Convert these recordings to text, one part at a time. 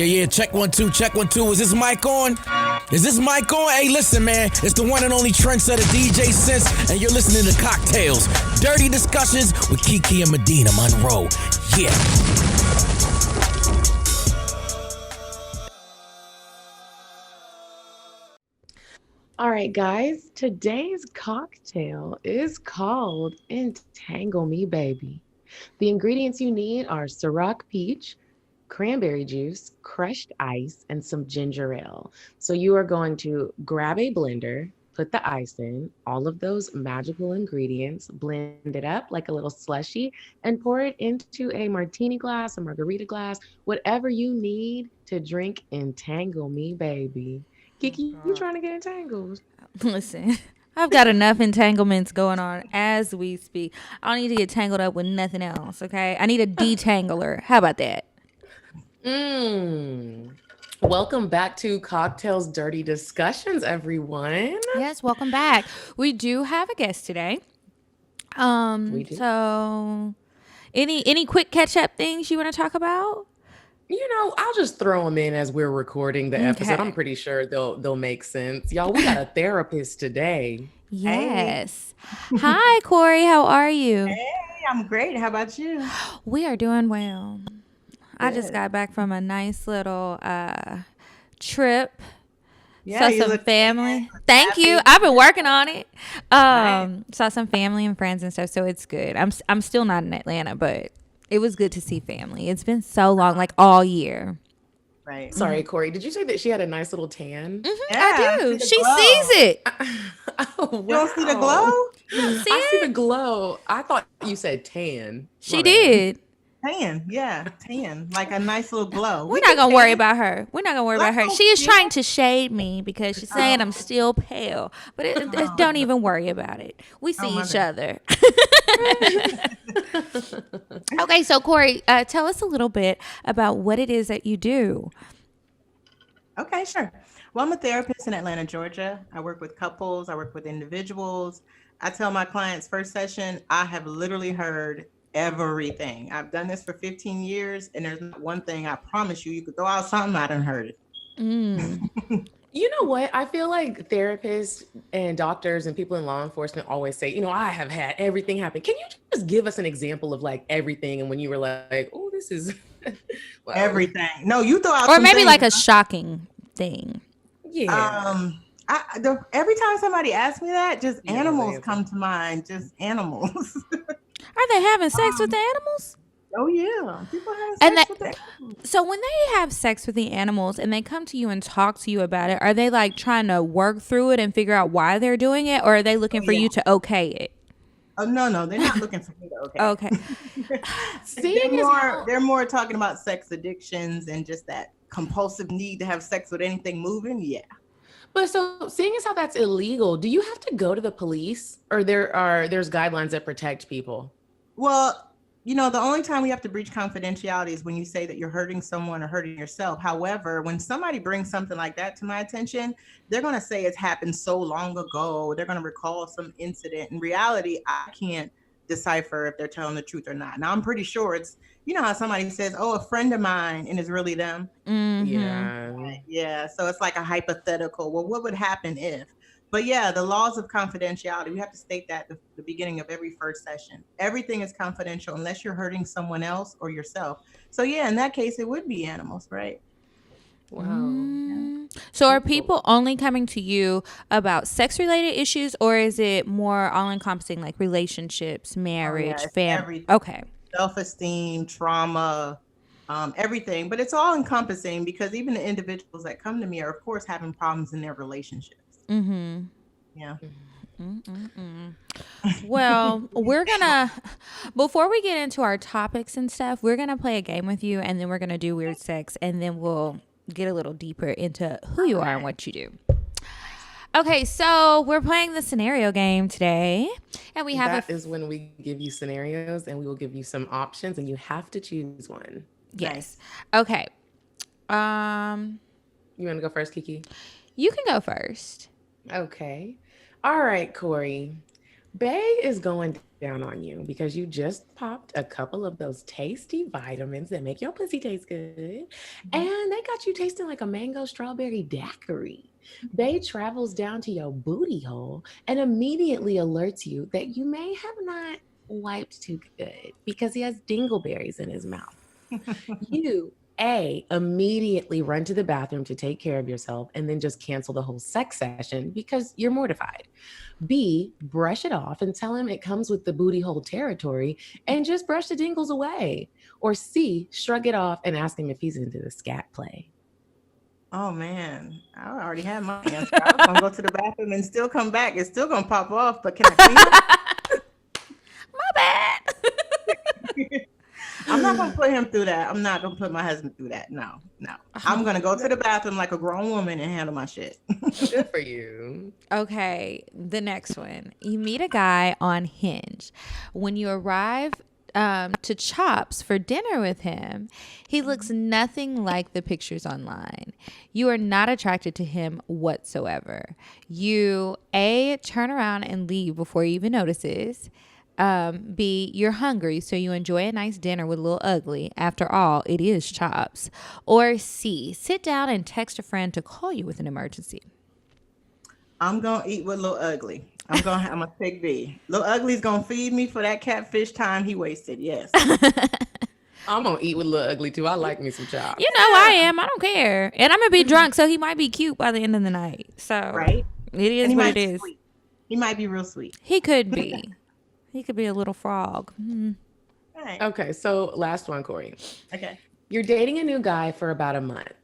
Yeah, check 1 2, check 1 2. Is this mic on? Is this mic on? Hey, listen, man. It's the one and only trendsetter DJ Sense, and you're listening to CockTales. Dirty discussions with Kiki and Medinah Monroe. Yeah. All right, guys. Today's cocktail is called Entangle Me, Baby. The ingredients you need are Ciroc peach, cranberry juice, crushed ice, and some ginger ale. So you are going to grab a blender, put the ice in, all of those magical ingredients, blend it up like a little slushy, and pour it into a martini glass, a margarita glass, whatever you need to drink Entangle Me, Baby. Kiki, you trying to get entangled? Listen, I've got enough entanglements going on as we speak. I don't need to get tangled up with nothing else, okay? I need a detangler. How about that? Welcome back to Cocktails Dirty Discussions, everyone. Yes, welcome back. We do have a guest today. We do. So any quick catch-up things you want to talk about? You know, I'll just throw them in as we're recording the episode. Okay. I'm pretty sure they'll make sense. Y'all, we got a therapist today. Yes. Hi, Kori. How are you? Hey, I'm great. How about you? We are doing well. I just got back from a nice little trip. Yeah, Saw some family. Thank you. I've been working on it. Saw some family and friends and stuff, so it's good. I'm still not in Atlanta, but it was good to see family. It's been so long, like all year. Right. Sorry, Kori, did you say that she had a nice little tan? Yeah, I do. She sees it. Oh, wow. You don't see the glow? See I see it? the glow. I thought you said tan. She did. Tan. Yeah, tan. Like a nice little glow. We're not going to worry about her. We're not going to worry about her. That's She is okay. trying to shade me because she's saying I'm still pale. But don't even worry about it. We see my each bad. other. Okay, so Kori, tell us a little bit about what it is that you do. Okay, sure. Well, I'm a therapist in Atlanta, Georgia. I work with couples. I work with individuals. I tell my clients first session, I have literally heard everything. I've done this for 15 years, and there's not one thing I promise you could throw out something, I done heard it. You know what? I feel like therapists and doctors and people in law enforcement always say, you know, I have had everything happen. Can you just give us an example of like everything? And when you were like, oh, this is well, Everything. No, you throw out Or some maybe things. like a shocking thing. yeah. Every time somebody asks me that, just Yeah, animals answer. come to mind. Just animals. Are they having sex with the animals? Oh yeah, people have And sex that- with their animals. So when they have sex with the animals and they come to you and talk to you about it, are they like trying to work through it and figure out why they're doing it, or are they looking for you to okay it? Oh no, they're not looking for me to okay. Okay. They're more talking about sex addictions and just that compulsive need to have sex with anything moving. Yeah. But so seeing as how that's illegal, do you have to go to the police or there's guidelines that protect people? Well, you know, the only time we have to breach confidentiality is when you say that you're hurting someone or hurting yourself. However, when somebody brings something like that to my attention, they're going to say it's happened so long ago. They're going to recall some incident. In reality, I can't decipher if they're telling the truth or not. Now, I'm pretty sure it's, you know how somebody says, oh, a friend of mine, and it's really them. Yeah. Yeah. So it's like a hypothetical. Well, what would happen if? But yeah, the laws of confidentiality, we have to state that at the beginning of every first session. Everything is confidential unless you're hurting someone else or yourself. So yeah, in that case, it would be animals, right? Wow. So are people only coming to you about sex-related issues, or is it more all-encompassing, like relationships, marriage, it's family? everything. Okay. Self-esteem, trauma, everything. But it's all encompassing because even the individuals that come to me are, of course, having problems in their relationships. Mm-hmm. Yeah. Well, we're gonna, before we get into our topics and stuff, we're gonna play a game with you, and then we're gonna do weird sex, and then we'll get a little deeper into who you are and what you do. Okay, so we're playing the scenario game today, and we have That is when we give you scenarios and we will give you some options and you have to choose one. yes. Okay. You want to go first, Kiki? You can go first. Okay. All right, Kori. Bae is going down on you because you just popped a couple of those tasty vitamins that make your pussy taste good. And they got you tasting like a mango strawberry daiquiri. Bae travels down to your booty hole and immediately alerts you that you may have not wiped too good because he has dingleberries in his mouth. You immediately run to the bathroom to take care of yourself and then just cancel the whole sex session because you're mortified. B, brush it off and tell him it comes with the booty hole territory and just brush the dingles away. Or C, shrug it off and ask him if he's into the scat play. Oh man, I already had my answer. I was gonna go to the bathroom and still come back. It's still gonna pop off, but can I clean it? My bad. I'm not gonna put him through that. I'm not gonna put my husband through that. No. I'm gonna go to the bathroom like a grown woman and handle my shit. Good for you. Okay, the next one. You meet a guy on Hinge. When you arrive to Chops for dinner with him, he looks nothing like the pictures online. You are not attracted to him whatsoever. You A, turn around and leave before he even notices. B, you're hungry, so you enjoy a nice dinner with Lil Ugly. After all, it is Chops. Or C, sit down and text a friend to call you with an emergency. I'm gonna eat with Lil Ugly. I'm gonna pick B. Lil Ugly's gonna feed me for that catfish time he wasted. Yes. I'm gonna eat with Lil Ugly too. I like me some Chops. You know I am. I don't care. And I'm gonna be drunk, so he might be cute by the end of the night. So right. It is what it is. Sweet. He might be real sweet. He could be. He could be a little frog. Mm. All right. Okay, so last one, Kori. Okay. You're dating a new guy for about a month.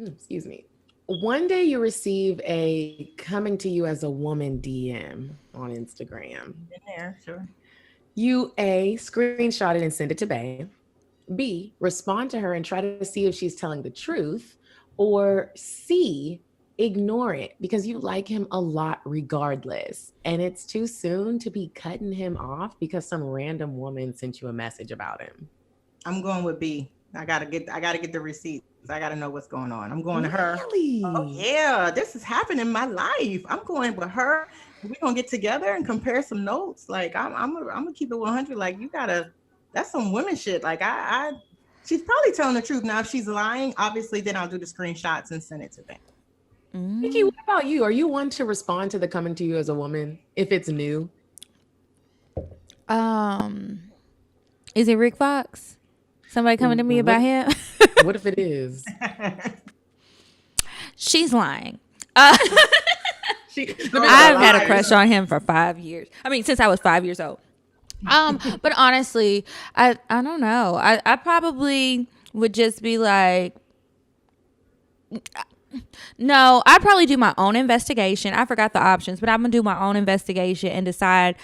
Excuse me. One day you receive a coming to you as a woman DM on Instagram. In there, sure. You A, screenshot it and send it to Bae. B, respond to her and try to see if she's telling the truth. Or C, ignore it because you like him a lot regardless. And it's too soon to be cutting him off because some random woman sent you a message about him. I'm going with B. I gotta get the receipts. I gotta know what's going on. I'm going to her. Really? Oh yeah, this is happening in my life. I'm going with her. We're gonna get together and compare some notes. Like I'm gonna keep it 100. Like that's some women shit. Like she's probably telling the truth. Now if she's lying, obviously then I'll do the screenshots and send it to them. Kiki, what about you? Are you one to respond to the coming to you as a woman if it's new? Is it Rick Fox? Somebody coming to me about him? What if it is? She's lying. I've I've had a crush on him for 5 years. I mean, since I was 5 years old. But honestly, I don't know. I probably would just be like, no, I'd probably do my own investigation. I forgot the options, but I'm going to do my own investigation and decide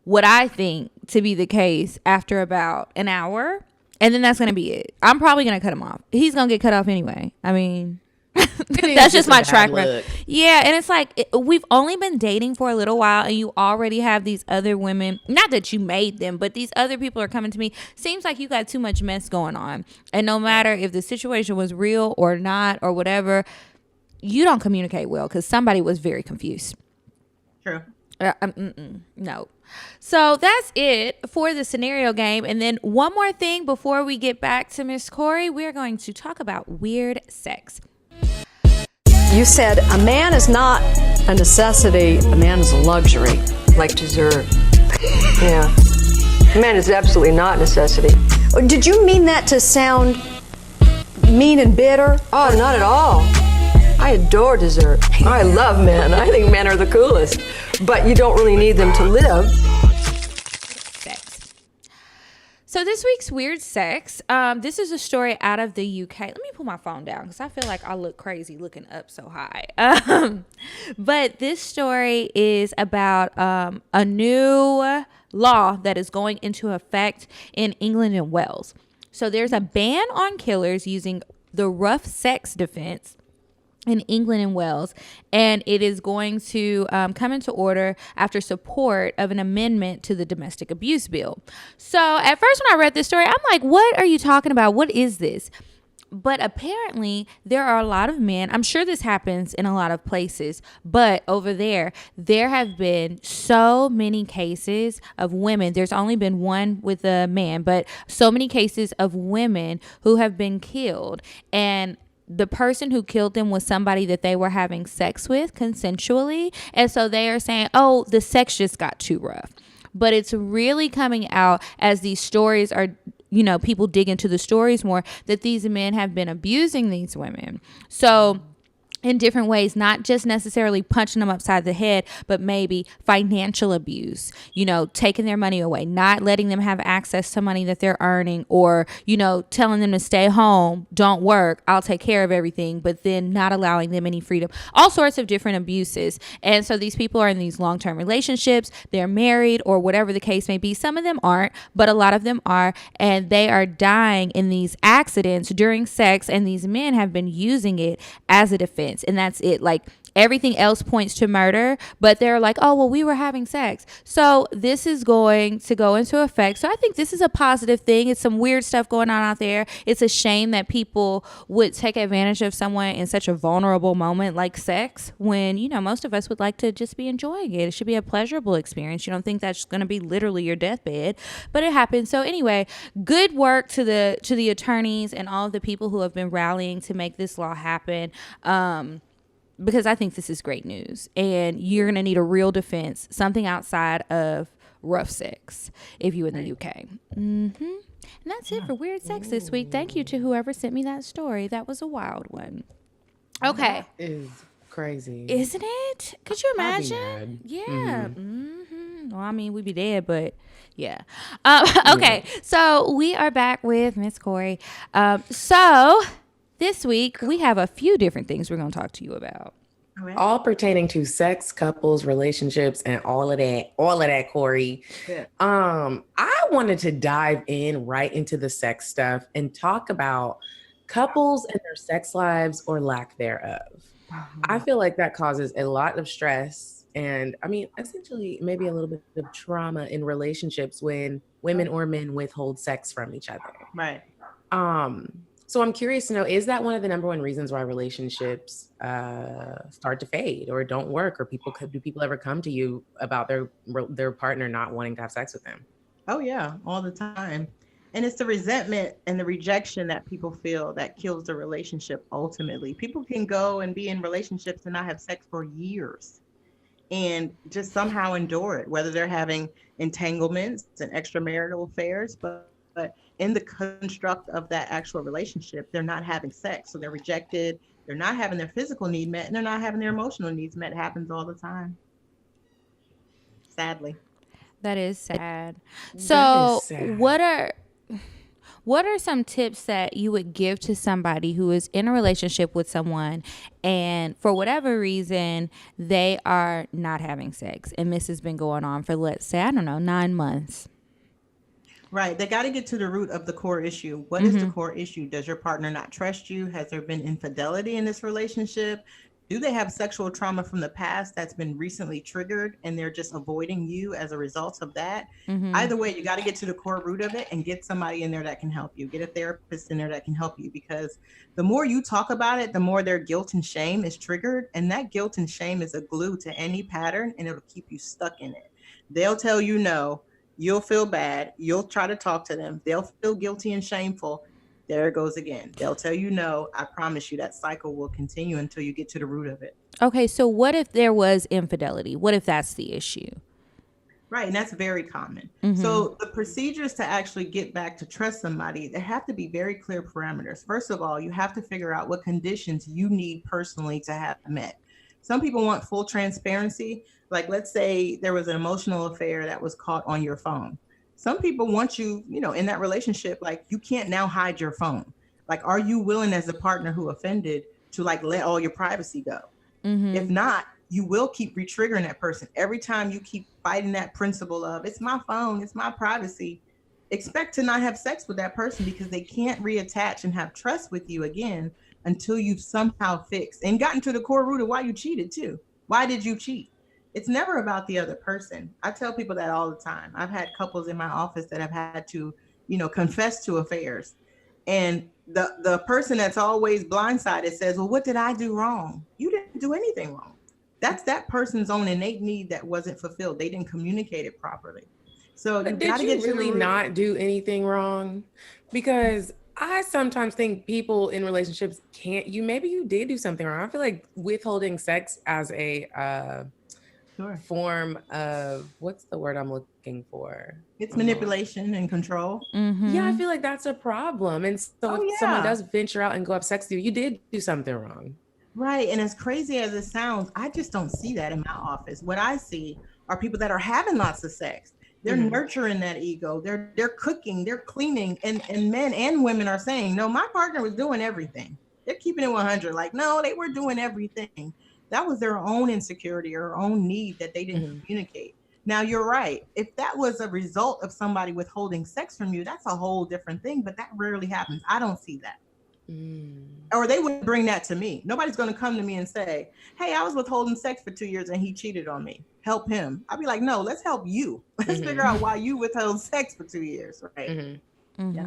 what I think to be the case after about an hour. And then that's going to be it. I'm probably going to cut him off. He's going to get cut off anyway. I mean, that's just my track record. Yeah. And it's like, we've only been dating for a little while and you already have these other women, not that you made them, but these other people are coming to me. Seems like you got too much mess going on. And no matter if the situation was real or not or whatever, you don't communicate well because somebody was very confused. True. No. So that's it for the scenario game. And then one more thing before we get back to Miss Kori, we're going to talk about weird sex. You said a man is not a necessity, a man is a luxury. Like dessert. Yeah. A man is absolutely not a necessity. Did you mean that to sound mean and bitter? Oh, not at all. I adore dessert. I love men. I think men are the coolest. But you don't really need them to live. Sex. So this week's weird sex, this is a story out of the UK. Let me put my phone down because I feel like I look crazy looking up so high. But this story is about a new law that is going into effect in England and Wales. So there's a ban on killers using the rough sex defense in England and Wales, and it is going to come into order after support of an amendment to the domestic abuse bill. So at first when I read this story, I'm like, what are you talking about? What is this? But apparently there are a lot of men, I'm sure this happens in a lot of places, but over there have been so many cases of women. There's only been one with a man, but so many cases of women who have been killed. And the person who killed them was somebody that they were having sex with consensually. And so they are saying, oh, the sex just got too rough. But it's really coming out as these stories are, people dig into the stories more, that these men have been abusing these women. So in different ways, not just necessarily punching them upside the head, but maybe financial abuse, taking their money away, not letting them have access to money that they're earning, or, telling them to stay home, don't work, I'll take care of everything, but then not allowing them any freedom, all sorts of different abuses. And so these people are in these long-term relationships, they're married or whatever the case may be. Some of them aren't, but a lot of them are, and they are dying in these accidents during sex, and these men have been using it as a defense. And that's it. Like, everything else points to murder, but they're like, oh, well, we were having sex. So this is going to go into effect. So I think this is a positive thing. It's some weird stuff going on out there. It's a shame that people would take advantage of someone in such a vulnerable moment like sex, when, most of us would like to just be enjoying it. It should be a pleasurable experience. You don't think that's going to be literally your deathbed, but it happens. So anyway, good work to the attorneys and all of the people who have been rallying to make this law happen. Because I think this is great news, and you're going to need a real defense, something outside of rough sex if you're in the UK. And that's it for Weird Sex this week. Thank you to whoever sent me that story. That was a wild one. Okay. That is crazy. Isn't it? Could you I'd be imagine? mad. Yeah. Well, I mean, we'd be dead, but yeah. Okay. So we are back with Miss Kori. So this week, we have a few different things we're going to talk to you about. All pertaining to sex, couples, relationships, and all of that, Kori. Yeah. I wanted to dive in right into the sex stuff and talk about couples and their sex lives or lack thereof. I feel like that causes a lot of stress and, essentially maybe a little bit of trauma in relationships when women or men withhold sex from each other. Right. So I'm curious to know, is that one of the number one reasons why relationships start to fade or don't work, or do people ever come to you about their partner not wanting to have sex with them? Oh yeah, all the time. And it's the resentment and the rejection that people feel that kills the relationship ultimately. People can go and be in relationships and not have sex for years and just somehow endure it, whether they're having entanglements and extramarital affairs, but in the construct of that actual relationship, they're not having sex. So they're rejected. They're not having their physical need met, and they're not having their emotional needs met. It happens all the time. Sadly. That is sad. So what are some tips that you would give to somebody who is in a relationship with someone and for whatever reason they are not having sex and this has been going on for, let's say, 9 months? Right. They got to get to the root of the core issue. What is the core issue? Does your partner not trust you? Has there been infidelity in this relationship? Do they have sexual trauma from the past that's been recently triggered and they're just avoiding you as a result of that? Either way, you got to get to the core root of it and get somebody in there that can help you. Get a therapist in there that can help you, because the more you talk about it, the more their guilt and shame is triggered. And that guilt and shame is a glue to any pattern, and it'll keep you stuck in it. They'll tell you no. You'll feel bad. You'll try to talk to them. They'll feel guilty and shameful. There it goes again. They'll tell you no. I promise you that cycle will continue until you get to the root of it. Okay, so what if there was infidelity? What if that's the issue? Right, and that's very common. So the procedures to actually get back to trust somebody, there have to be very clear parameters. First of all, you have to figure out what conditions you need personally to have met. Some people want full transparency. Like, let's say there was an emotional affair that was caught on your phone. Some people want you, in that relationship, like, you can't now hide your phone. Like, are you willing as a partner who offended to let all your privacy go? If not, you will keep re-triggering that person. Every time you keep fighting that principle of, it's my phone, it's my privacy, expect to not have sex with that person, because they can't reattach and have trust with you again until you've somehow fixed and gotten to the core root of why you cheated too. Why did you cheat? It's never about the other person. I tell people that all the time. I've had couples in my office that have had to, confess to affairs. And the person that's always blindsided says, well, what did I do wrong? You didn't do anything wrong. That's that person's own innate need that wasn't fulfilled. They didn't communicate it properly. So but did you really not do anything wrong? Because I sometimes think people in relationships maybe you did do something wrong. I feel like withholding sex as a form of, what's the word I'm looking for? It's manipulation and control. Mm-hmm. Yeah, I feel like that's a problem. And so if someone does venture out and go have sex with you, you did do something wrong. Right. And as crazy as it sounds, I just don't see that in my office. What I see are people that are having lots of sex. They're nurturing that ego. They're cooking, they're cleaning. And men and women are saying, no, my partner was doing everything. They're keeping it 100. Like, no, they were doing everything. That was their own insecurity or own need that they didn't communicate. Now, you're right. If that was a result of somebody withholding sex from you, that's a whole different thing. But that rarely happens. I don't see that. Or they wouldn't bring that to me. Nobody's going to come to me and say, hey, I was withholding sex for 2 years and he cheated on me. Help him. I'd be like, no, let's help you. Let's figure out why you withheld sex for 2 years. Right. Yeah.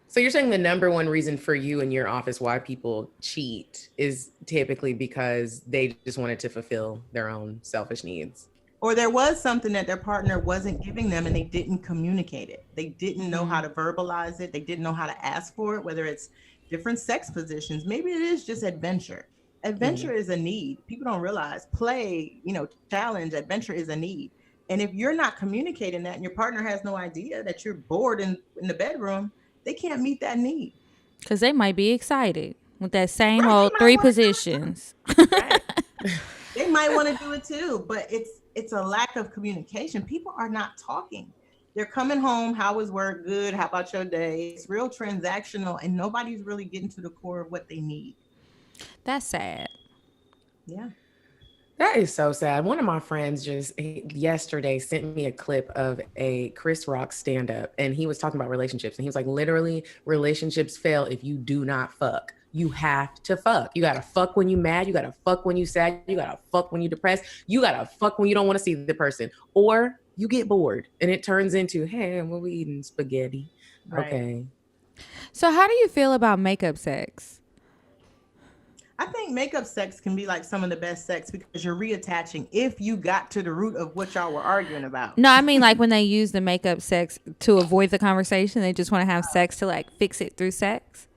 So you're saying the number one reason for you in your office why people cheat is typically because they just wanted to fulfill their own selfish needs. Or there was something that their partner wasn't giving them and they didn't communicate it. They didn't know how to verbalize it. They didn't know how to ask for it, whether it's different sex positions. Maybe it is just adventure. Adventure is a need. People don't realize play, challenge, adventure is a need. And if you're not communicating that and your partner has no idea that you're bored in the bedroom, they can't meet that need. Because they might be excited with that same old 3 positions. They might want to do it too, but it's a lack of communication. People are not talking. They're coming home. How was work? Good. How about your day? It's real transactional and nobody's really getting to the core of what they need. That's sad. Yeah. That is so sad. One of my friends just yesterday sent me a clip of a Chris Rock stand-up, and he was talking about relationships. And he was like, literally, relationships fail if you do not fuck. You have to fuck. You got to fuck when you mad. You got to fuck when you sad. You got to fuck when you depressed. You got to fuck when you don't want to see the person. Or you get bored and it turns into, hey, what we eating? Spaghetti. Right. Okay. So how do you feel about makeup sex? I think makeup sex can be like some of the best sex because you're reattaching if you got to the root of what y'all were arguing about. No, I mean like when they use the makeup sex to avoid the conversation, they just want to have sex to like fix it through sex.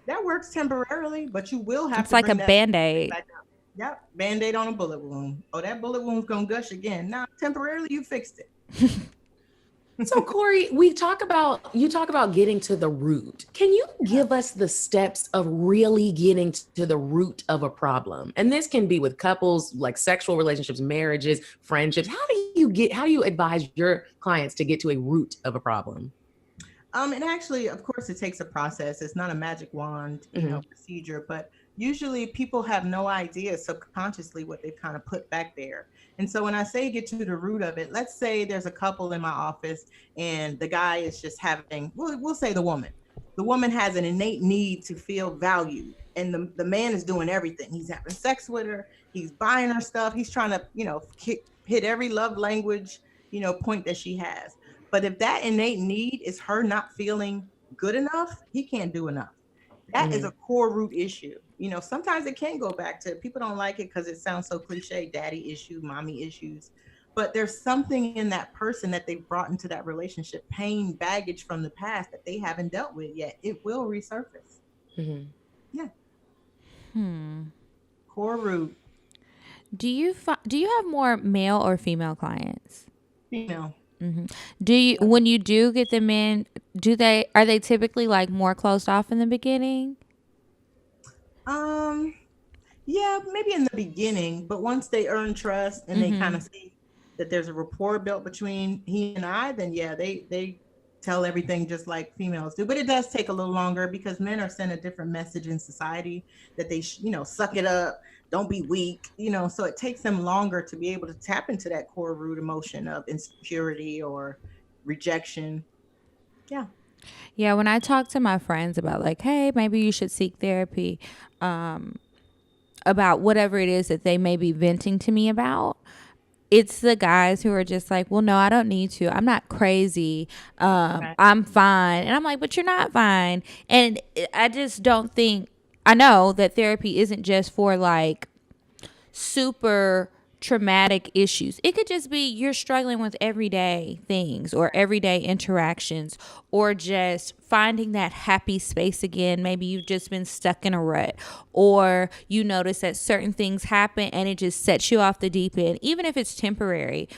That works temporarily, but you will have it's like a Band-Aid. Yep, Band-Aid on a bullet wound. Oh, that bullet wound's gonna gush again. Now, temporarily you fixed it. So Kori, you talk about getting to the root. Can you give us the steps of really getting to the root of a problem? And this can be with couples, like sexual relationships, marriages, friendships. How do you advise your clients to get to a root of a problem? And actually, of course, it takes a process. It's not a magic wand, procedure, but usually people have no idea subconsciously what they've kind of put back there. And so when I say get to the root of it, let's say there's a couple in my office and the guy is just having, we'll say the woman has an innate need to feel valued. And the man is doing everything. He's having sex with her. He's buying her stuff. He's trying to, hit every love language, point that she has. But if that innate need is her not feeling good enough, he can't do enough. That is a core root issue. Sometimes it can go back to, people don't like it because it sounds so cliche, daddy issues, mommy issues. But there's something in that person that they've brought into that relationship, pain, baggage from the past that they haven't dealt with yet. It will resurface. Yeah. Core root. Do you have more male or female clients? Female. Do you, when you do get them in, are they typically like more closed off in the beginning? Yeah, maybe in the beginning, but once they earn trust and they kind of see that there's a rapport built between he and I, then yeah, they tell everything just like females do. But it does take a little longer because men are sent a different message in society that they, suck it up, don't be weak, so it takes them longer to be able to tap into that core root emotion of insecurity or rejection. Yeah. Yeah, when I talk to my friends about like, hey, maybe you should seek therapy, about whatever it is that they may be venting to me about, it's the guys who are just like, well, no, I don't need to. I'm not crazy. I'm fine. And I'm like, but you're not fine. And I just don't think, I know that therapy isn't just for like super traumatic issues. It could just be you're struggling with everyday things or everyday interactions, or just finding that happy space again. Maybe you've just been stuck in a rut, or you notice that certain things happen and it just sets you off the deep end, even if it's temporary.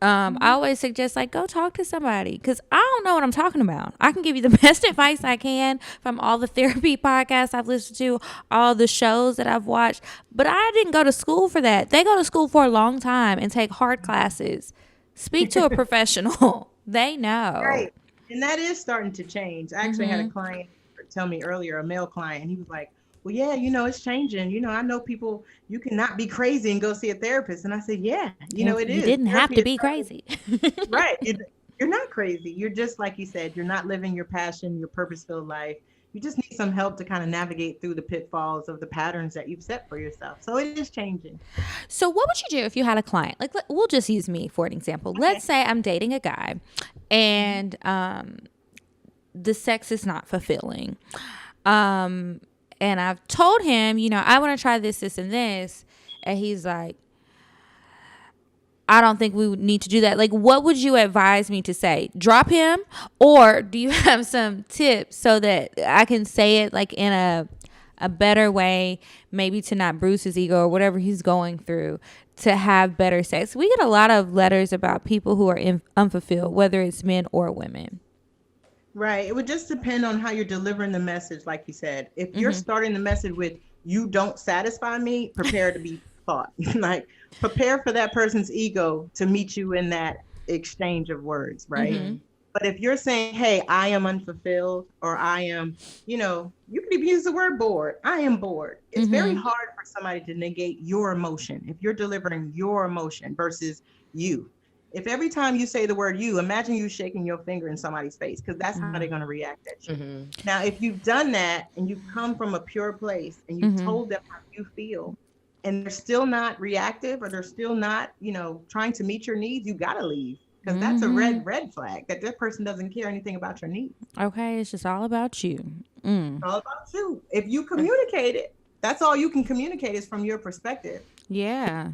I always suggest like go talk to somebody, because I don't know what I'm talking about. I can give you the best advice I can from all the therapy podcasts I've listened to, all the shows that I've watched, but I didn't go to school for that. They go to school for a long time and take hard classes. Speak to a professional. They know. Right. And that is starting to change. I actually had a client tell me earlier, a male client, and he was like, well, yeah, it's changing. I know people, you cannot be crazy and go see a therapist. And I said, yeah, it is. You didn't have to be crazy. Right. You're not crazy. You're just, like you said, you're not living your passion, your purpose-filled life. You just need some help to kind of navigate through the pitfalls of the patterns that you've set for yourself. So it is changing. So what would you do if you had a client? Like, we'll just use me for an example. Okay. Let's say I'm dating a guy and the sex is not fulfilling. And I've told him, I want to try this, this, and this. And he's like, I don't think we need to do that. Like, what would you advise me to say? Drop him? Or do you have some tips so that I can say it like in a better way, maybe to not bruise his ego or whatever he's going through, to have better sex? We get a lot of letters about people who are unfulfilled, whether it's men or women. Right. It would just depend on how you're delivering the message, like you said. If you're starting the message with, you don't satisfy me, prepare to be fought. Like, prepare for that person's ego to meet you in that exchange of words, right? But if you're saying, hey, I am unfulfilled, or I am, you could even use the word bored. I am bored. It's very hard for somebody to negate your emotion if you're delivering your emotion versus you. If every time you say the word you, imagine you shaking your finger in somebody's face, because that's how they're going to react at you. Now, if you've done that and you've come from a pure place and you've told them how you feel, and they're still not reactive, or they're still not, trying to meet your needs, you got to leave, because that's a red flag that person doesn't care anything about your needs. Okay. It's just all about you. It's all about you. If you communicate it, that's all you can communicate is from your perspective. Yeah.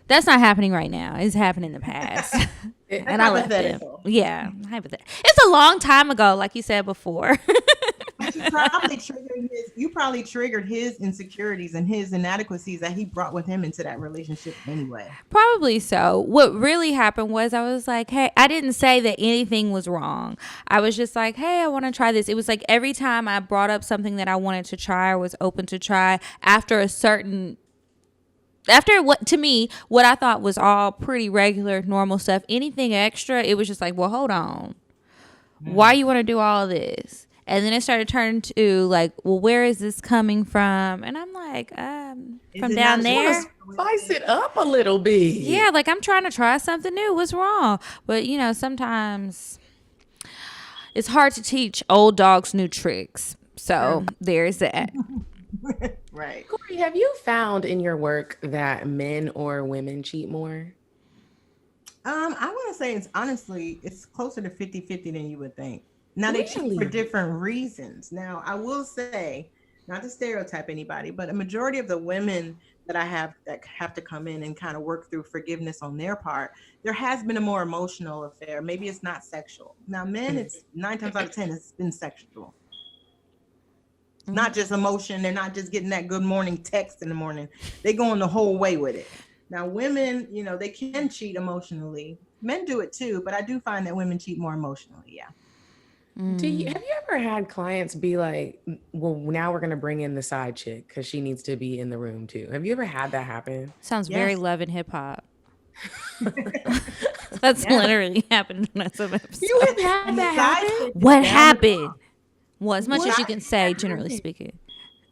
That's not happening right now. It's happened in the past. And I left them. Yeah. It's a long time ago, like you said before. You probably triggered his insecurities and his inadequacies that he brought with him into that relationship anyway. Probably so. What really happened was I was like, hey, I didn't say that anything was wrong. I was just like, hey, I want to try this. It was like every time I brought up something that I wanted to try or was open to try, after what I thought was all pretty regular, normal stuff, anything extra, it was just like, well, hold on. Why you want to do all of this? And then it started turning to like, well, where is this coming from? And I'm like, from down there. Spice it up a little bit. Yeah, like I'm trying to try something new. What's wrong? But, sometimes it's hard to teach old dogs new tricks. So there's that. Right. Kori, have you found in your work that men or women cheat more? I want to say it's closer to 50-50 than you would think. Now, they cheat for different reasons. Now, I will say, not to stereotype anybody, but a majority of the women that I have that have to come in and kind of work through forgiveness on their part, there has been a more emotional affair. Maybe it's not sexual. Now, men, it's 9 times out of 10, it's been sexual. Not just emotion. They're not just getting that good morning text in the morning. They going the whole way with it. Now, women, they can cheat emotionally. Men do it too, but I do find that women cheat more emotionally. Yeah. Have you ever had clients be like, well, now we're going to bring in the side chick because she needs to be in the room too? Have you ever had that happen? Sounds very Love and Hip Hop. That's literally happened in some episodes. You have had that happen? What happened? Well, as much as you can say, generally speaking.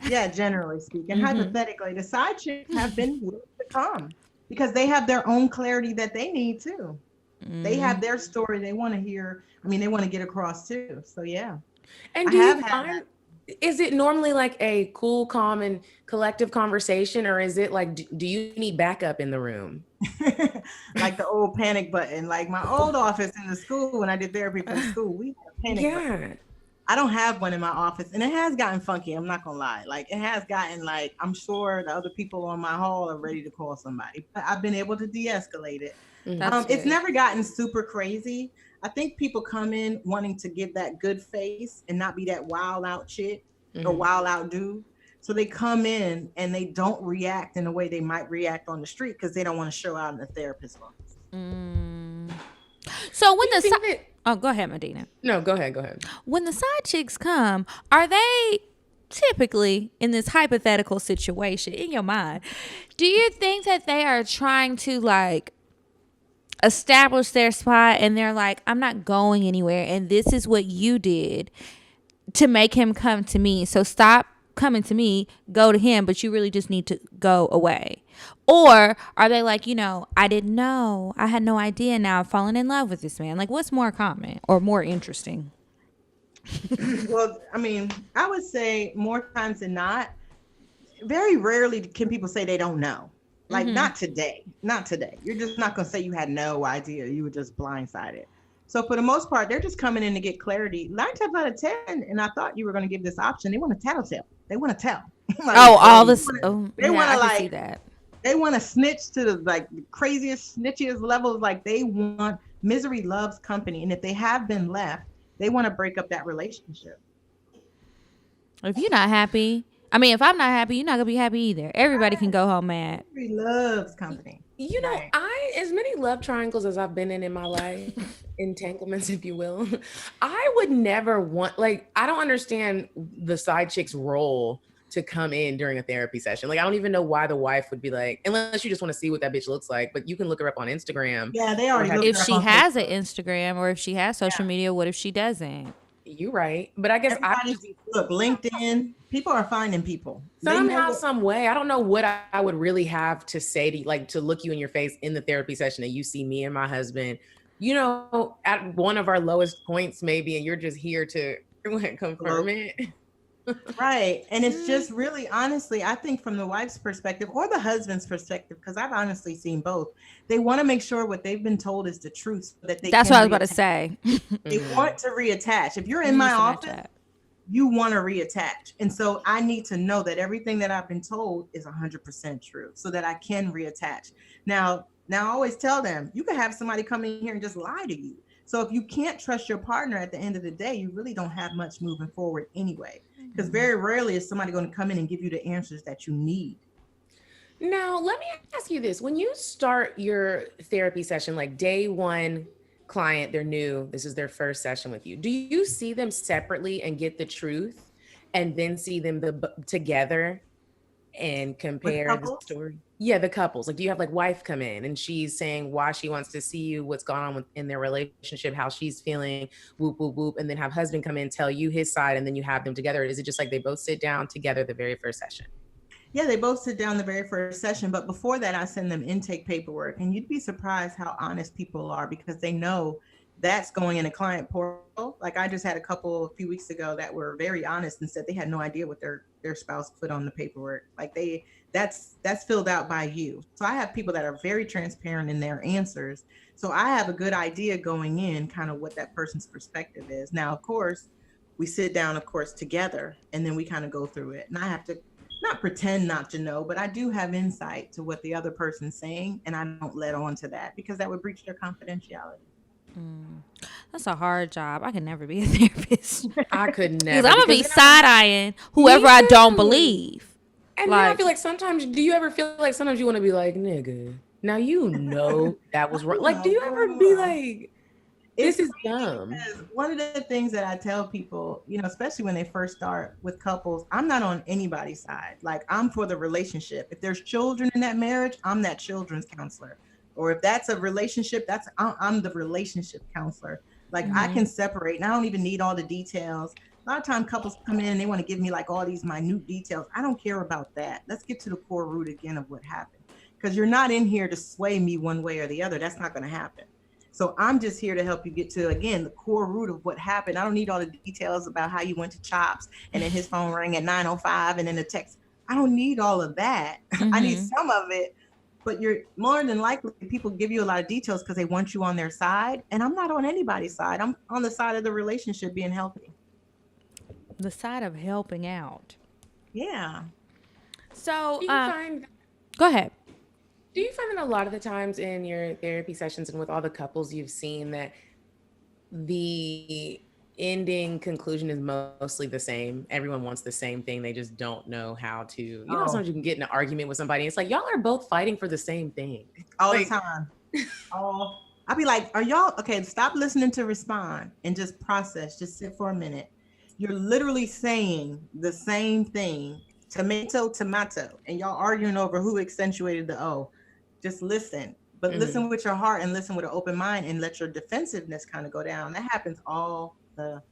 Yeah, generally speaking. Hypothetically, the side chicks have been willing to come because they have their own clarity that they need too. They have their story they want to hear. I mean, they want to get across too. So yeah. And do you find Is it normally like a cool, calm, and collective conversation, or is it like, do you need backup in the room? Like the old panic button, like my old office in the school when I did therapy for the school, we had a panic button. I don't have one in my office, and it has gotten funky. I'm not gonna lie. Like it has gotten like, I'm sure the other people on my hall are ready to call somebody, but I've been able to de-escalate it. It's never gotten super crazy. I think people come in wanting to give that good face and not be that wild out chick or wild out dude. So they come in and they don't react in the way they might react on the street because they don't want to show out in the therapist's office. So when go ahead, Medinah. No, go ahead. When the side chicks come, are they typically in this hypothetical situation in your mind? Do you think that they are trying to like establish their spot and they're like, I'm not going anywhere, and this is what you did to make him come to me, so stop coming to me, go to him, but you really just need to go away? Or are they like, I didn't know, I had no idea, now I've fallen in love with this man? Like, what's more common or more interesting? Well, I mean, I would say more times than not, very rarely can people say they don't know. Like not today. You're just not going to say you had no idea. You were just blindsided. So for the most part, they're just coming in to get clarity. 9 times out of 10, and I thought you were going to give this option, they want to tattletale. They want to tell. Like, all this. They want to like see that. They want to snitch to the like craziest, snitchiest levels. Like they want, misery loves company. And if they have been left, they want to break up that relationship. If you're not happy, if I'm not happy, you're not gonna be happy either. Everybody can go home mad. Misery loves company. As many love triangles as I've been in my life, entanglements, if you will, I would never want, like, I don't understand the side chick's role to come in during a therapy session. Like, I don't even know why the wife would be like, unless you just want to see what that bitch looks like, but you can look her up on Instagram. Yeah, they already look if she has an Instagram or if she has social media, what if she doesn't? You're right. But I guess look, LinkedIn, people are finding people. Somehow, some way. I don't know what I would really have to say to, like, to look you in your face in the therapy session and you see me and my husband, at one of our lowest points maybe, and you're just here to confirm it. Right. And it's just really, honestly, I think from the wife's perspective or the husband's perspective, because I've honestly seen both, they want to make sure what they've been told is the truth. So that That's what I was about to say. They want to reattach. If you're in my office, you want to reattach. And so I need to know that everything that I've been told is 100% true so that I can reattach. Now I always tell them, you can have somebody come in here and just lie to you. So if you can't trust your partner at the end of the day, you really don't have much moving forward anyway. Because very rarely is somebody going to come in and give you the answers that you need. Now, let me ask you this. When you start your therapy session, like day one client, they're new, this is their first session with you, do you see them separately and get the truth and then see them together and compare the story? Yeah, the couples. Like, do you have like wife come in and she's saying why she wants to see you, what's gone on in their relationship, how she's feeling, whoop, whoop, whoop, and then have husband come in, tell you his side, and then you have them together? Is it just like they both sit down together the very first session? Yeah, they both sit down the very first session. But before that, I send them intake paperwork. And you'd be surprised how honest people are because they know that's going in a client portal. Like I just had a couple a few weeks ago that were very honest and said they had no idea what their spouse put on the paperwork. Like that's filled out by you. So I have people that are very transparent in their answers. So I have a good idea going in kind of what that person's perspective is. Now, of course, we sit down, of course, together, and then we kind of go through it. And I have to not pretend not to know, but I do have insight to what the other person's saying. And I don't let on to that because that would breach their confidentiality. That's a hard job. I could never be a therapist. I could never. Because I'm going to be side-eyeing whoever I don't believe. And then I feel like sometimes, do you ever feel like sometimes you want to be like, nigga, now that was wrong. Like, do you ever be like, this is dumb? One of the things that I tell people, especially when they first start with couples, I'm not on anybody's side. Like, I'm for the relationship. If there's children in that marriage, I'm that children's counselor. Or if that's a relationship, I'm the relationship counselor. Like I can separate, and I don't even need all the details. A lot of times couples come in and they want to give me like all these minute details. I don't care about that. Let's get to the core root again of what happened. Because you're not in here to sway me one way or the other. That's not going to happen. So I'm just here to help you get to, again, the core root of what happened. I don't need all the details about how you went to Chops and then his phone rang at 9:05 and then the text. I don't need all of that. I need some of it. But you're more than likely, people give you a lot of details because they want you on their side. And I'm not on anybody's side. I'm on the side of the relationship being healthy. The side of helping out. Yeah. So, Do you find go ahead. Do you find that a lot of the times in your therapy sessions and with all the couples you've seen that the ending conclusion is mostly the same? Everyone wants the same thing. They just don't know how to, you know, sometimes you can get in an argument with somebody. It's like, y'all are both fighting for the same thing. All the time. I'll be like, are y'all, okay, stop listening to respond and just process. Just sit for a minute. You're literally saying the same thing, tomato, and y'all arguing over who accentuated the O. Just listen, but listen with your heart and listen with an open mind and let your defensiveness kind of go down. That happens all the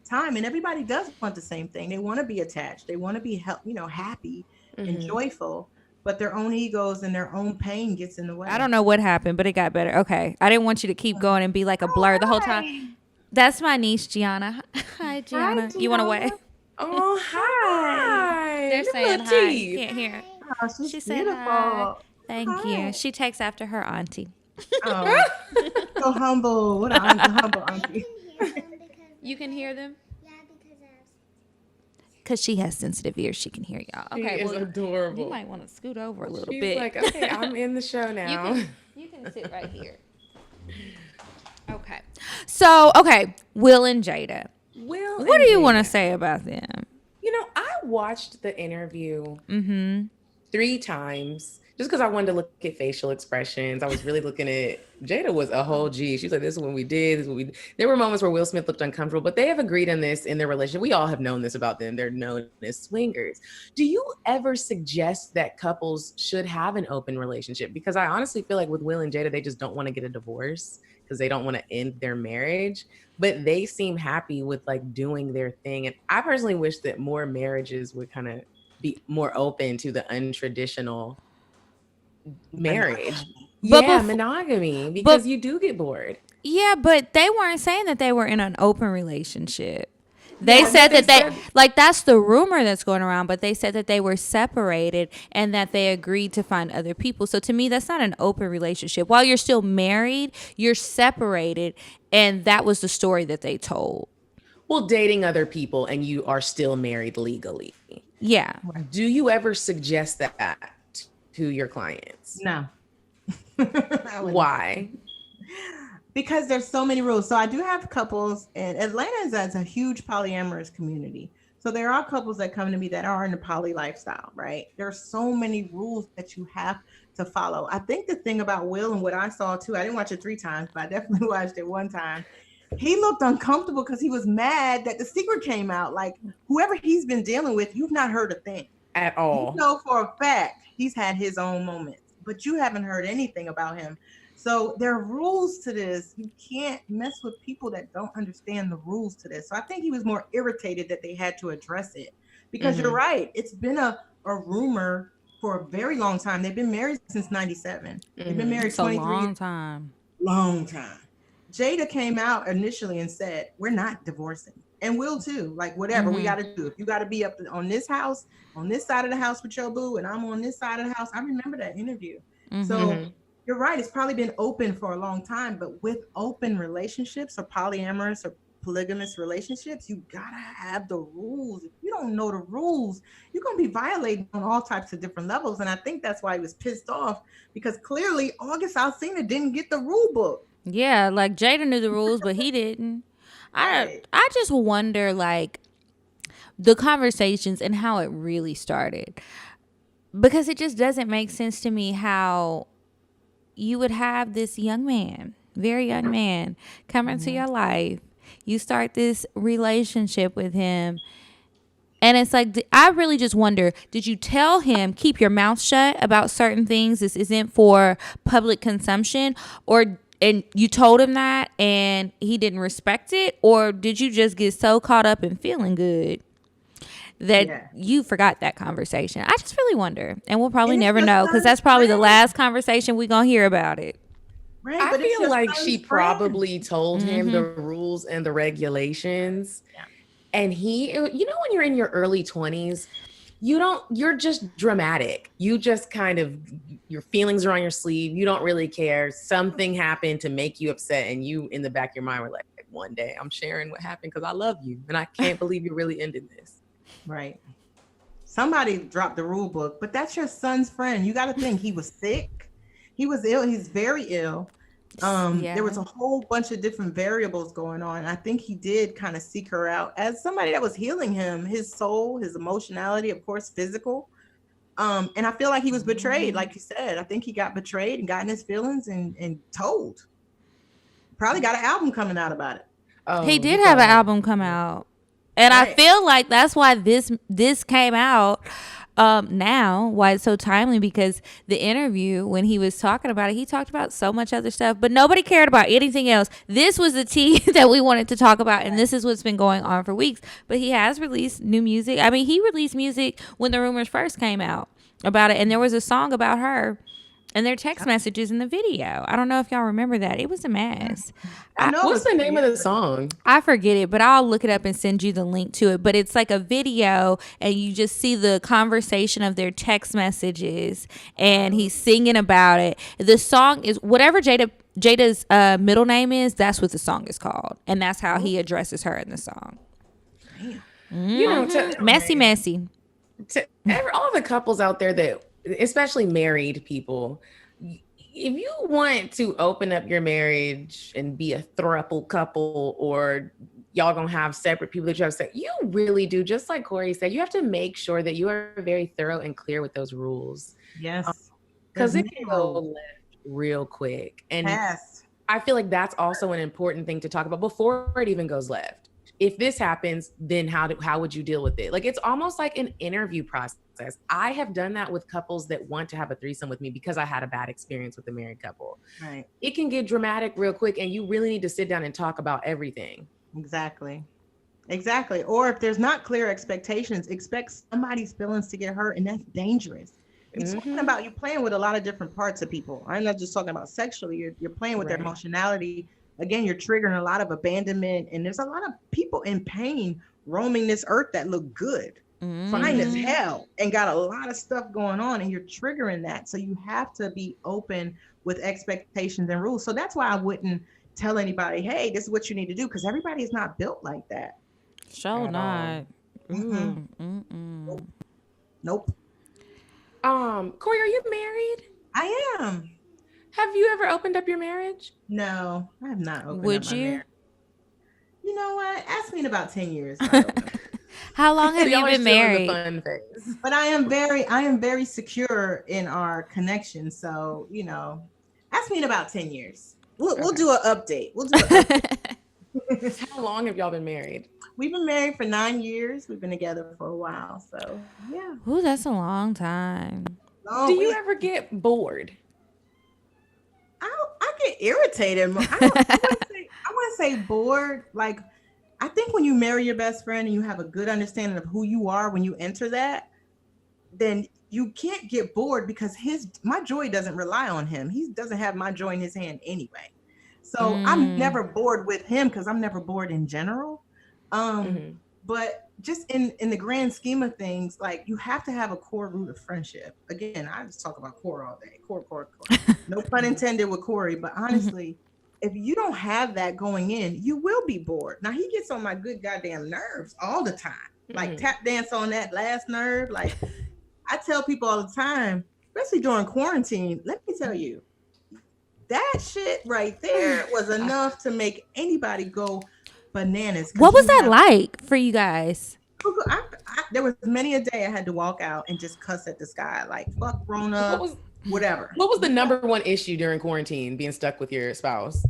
time. And everybody does want the same thing. They want to be attached. They want to be, happy and joyful, but their own egos and their own pain gets in the way. I don't know what happened, but it got better. Okay. I didn't want you to keep going and be like a blur the whole time. That's my niece, Gianna. Hi, Gianna. You want to wave? Oh, hi. They're saying hi. You can't hear. Oh, she's said beautiful. hi. Thank you. She takes after her auntie. Oh, so humble. What an humble auntie. You can hear them? Yeah, because she has sensitive ears. She can hear y'all. Okay, she is adorable. You might want to scoot over a little She's bit. like, okay, I'm in the show now. You can sit right here. Okay. So, Will and Jada. What do you want to say about them? You know, I watched the interview 3 times just because I wanted to look at facial expressions. I was really looking at, Jada was a whole G. She's like, this is what we did. This is what we did. There were moments where Will Smith looked uncomfortable, but they have agreed on this in their relationship. We all have known this about them. They're known as swingers. Do you ever suggest that couples should have an open relationship? Because I honestly feel like with Will and Jada, they just don't want to get a divorce because they don't want to end their marriage, but they seem happy with like doing their thing. And I personally wish that more marriages would kind of be more open to the untraditional marriage. Monogamy, because you do get bored. Yeah, but they weren't saying that they were in an open relationship. They said that they like, that's the rumor that's going around, but they said that they were separated and that they agreed to find other people. So to me, that's not an open relationship. While you're still married, you're separated, and that was the story that they told. Well, dating other people and you are still married legally. Yeah. Do you ever suggest that to your clients? No. Why? Because there's so many rules. So I do have couples, and Atlanta is a huge polyamorous community. So there are couples that come to me that are in the poly lifestyle, right? There are so many rules that you have to follow. I think the thing about Will and what I saw too, I didn't watch it 3 times, but I definitely watched it 1 time. He looked uncomfortable because he was mad that the secret came out. Like, whoever he's been dealing with, you've not heard a thing. At all. You know for a fact he's had his own moments, but you haven't heard anything about him. So there are rules to this. You can't mess with people that don't understand the rules to this. So I think he was more irritated that they had to address it, because you're right. It's been a rumor for a very long time. They've been married since 97. They've been married 23 years. Long time. Long time. Jada came out initially and said, we're not divorcing. And Will too. Like, whatever we got to do. If you got to be up on this house, on this side of the house with your boo, and I'm on this side of the house. I remember that interview. So you're right. It's probably been open for a long time, but with open relationships or polyamorous or polygamous relationships, you gotta have the rules. If you don't know the rules, you're gonna be violating on all types of different levels. And I think that's why he was pissed off, because clearly August Alsina didn't get the rule book. Yeah, like Jada knew the rules, but he didn't. I just wonder, like, the conversations and how it really started, because it just doesn't make sense to me how you would have this young man, very young man, come into your life. You start this relationship with him. And it's like, I really just wonder, did you tell him, keep your mouth shut about certain things? This isn't for public consumption. And you told him that and he didn't respect it? Or did you just get so caught up in feeling good that you forgot that conversation? I just really wonder. And we'll probably never know, because that's probably the last conversation we're going to hear about it. Right. I But it's feel your like son's she friend. probably told him the Mm-hmm. rules and the regulations. Yeah. And he, when you're in your early 20s, you're just dramatic. You just kind of, your feelings are on your sleeve. You don't really care. Something happened to make you upset. And you, in the back of your mind, were like, one day I'm sharing what happened because I love you. And I can't believe you really ended this. Right. Somebody dropped the rule book, but that's your son's friend. You got to think he was sick. He was ill. He's very ill. There was a whole bunch of different variables going on. I think he did kind of seek her out as somebody that was healing him, his soul, his emotionality, of course, physical. And I feel like he was betrayed, like you said. I think he got betrayed and got in his feelings and told. Probably got an album coming out about it. Oh, He did have an album come out. And Right. I feel like that's why this came out now, why it's so timely, because the interview, when he was talking about it, he talked about so much other stuff, but nobody cared about anything else. This was the tea that we wanted to talk about, and this is what's been going on for weeks. But he has released new music. I mean, he released music when the rumors first came out about it, and there was a song about her and their text messages in the video. I don't know if y'all remember that. It was a mess. What's the name of the song? I forget it, but I'll look it up and send you the link to it. But it's like a video, and you just see the conversation of their text messages, and he's singing about it. The song is whatever Jada's middle name is. That's what the song is called, and that's how he addresses her in the song. You know, Messy. all the couples out there that, especially married people, if you want to open up your marriage and be a throuple couple, or y'all gonna have separate people that you have sex, you really do, just like Kori said, you have to make sure that you are very thorough and clear with those rules. Yes. Because it can go left real quick. And I feel like that's also an important thing to talk about before it even goes left. If this happens, then how would you deal with it? Like, it's almost like an interview process. I have done that with couples that want to have a threesome with me because I had a bad experience with a married couple. Right. It can get dramatic real quick, and you really need to sit down and talk about everything. Exactly. Or if there's not clear expectations, expect somebody's feelings to get hurt, and that's dangerous. You're talking about, you're playing with a lot of different parts of people. I'm not just talking about sexually. You're playing with their emotionality. Again, you're triggering a lot of abandonment, and there's a lot of people in pain roaming this earth that look good, fine as hell, and got a lot of stuff going on, and you're triggering that. So you have to be open with expectations and rules. So that's why I wouldn't tell anybody, hey, this is what you need to do, because everybody is not built like that. Sure not. Nope. Kori, are you married? I am. Have you ever opened up your marriage? No, I have not opened Would up my you? marriage. You know what? Ask me in about 10 years. How long have you Y'all are been still in married? the fun phase. But I am very secure in our connection. So, you know, ask me in about 10 years. We'll do an update. How long have y'all been married? We've been married for 9 years. We've been together for a while. So, yeah. Ooh, that's a long time. Oh, Do you ever get bored? I get irritated. I wouldn't say bored. Like, I think when you marry your best friend and you have a good understanding of who you are when you enter that, then you can't get bored, because my joy doesn't rely on him. He doesn't have my joy in his hand anyway. So I'm never bored with him, because I'm never bored in general. But just in the grand scheme of things, like, you have to have a core root of friendship. Again, I just talk about core all day. Core. No pun intended with Kori, but honestly, if you don't have that going in, you will be bored. Now, he gets on my good goddamn nerves all the time. Like, tap dance on that last nerve. Like, I tell people all the time, especially during quarantine, let me tell you, that shit right there was enough to make anybody go bananas. What was that like for you guys? There was many a day I had to walk out and just cuss at the sky, like, fuck grown up, whatever. What was the number one issue during quarantine, being stuck with your spouse?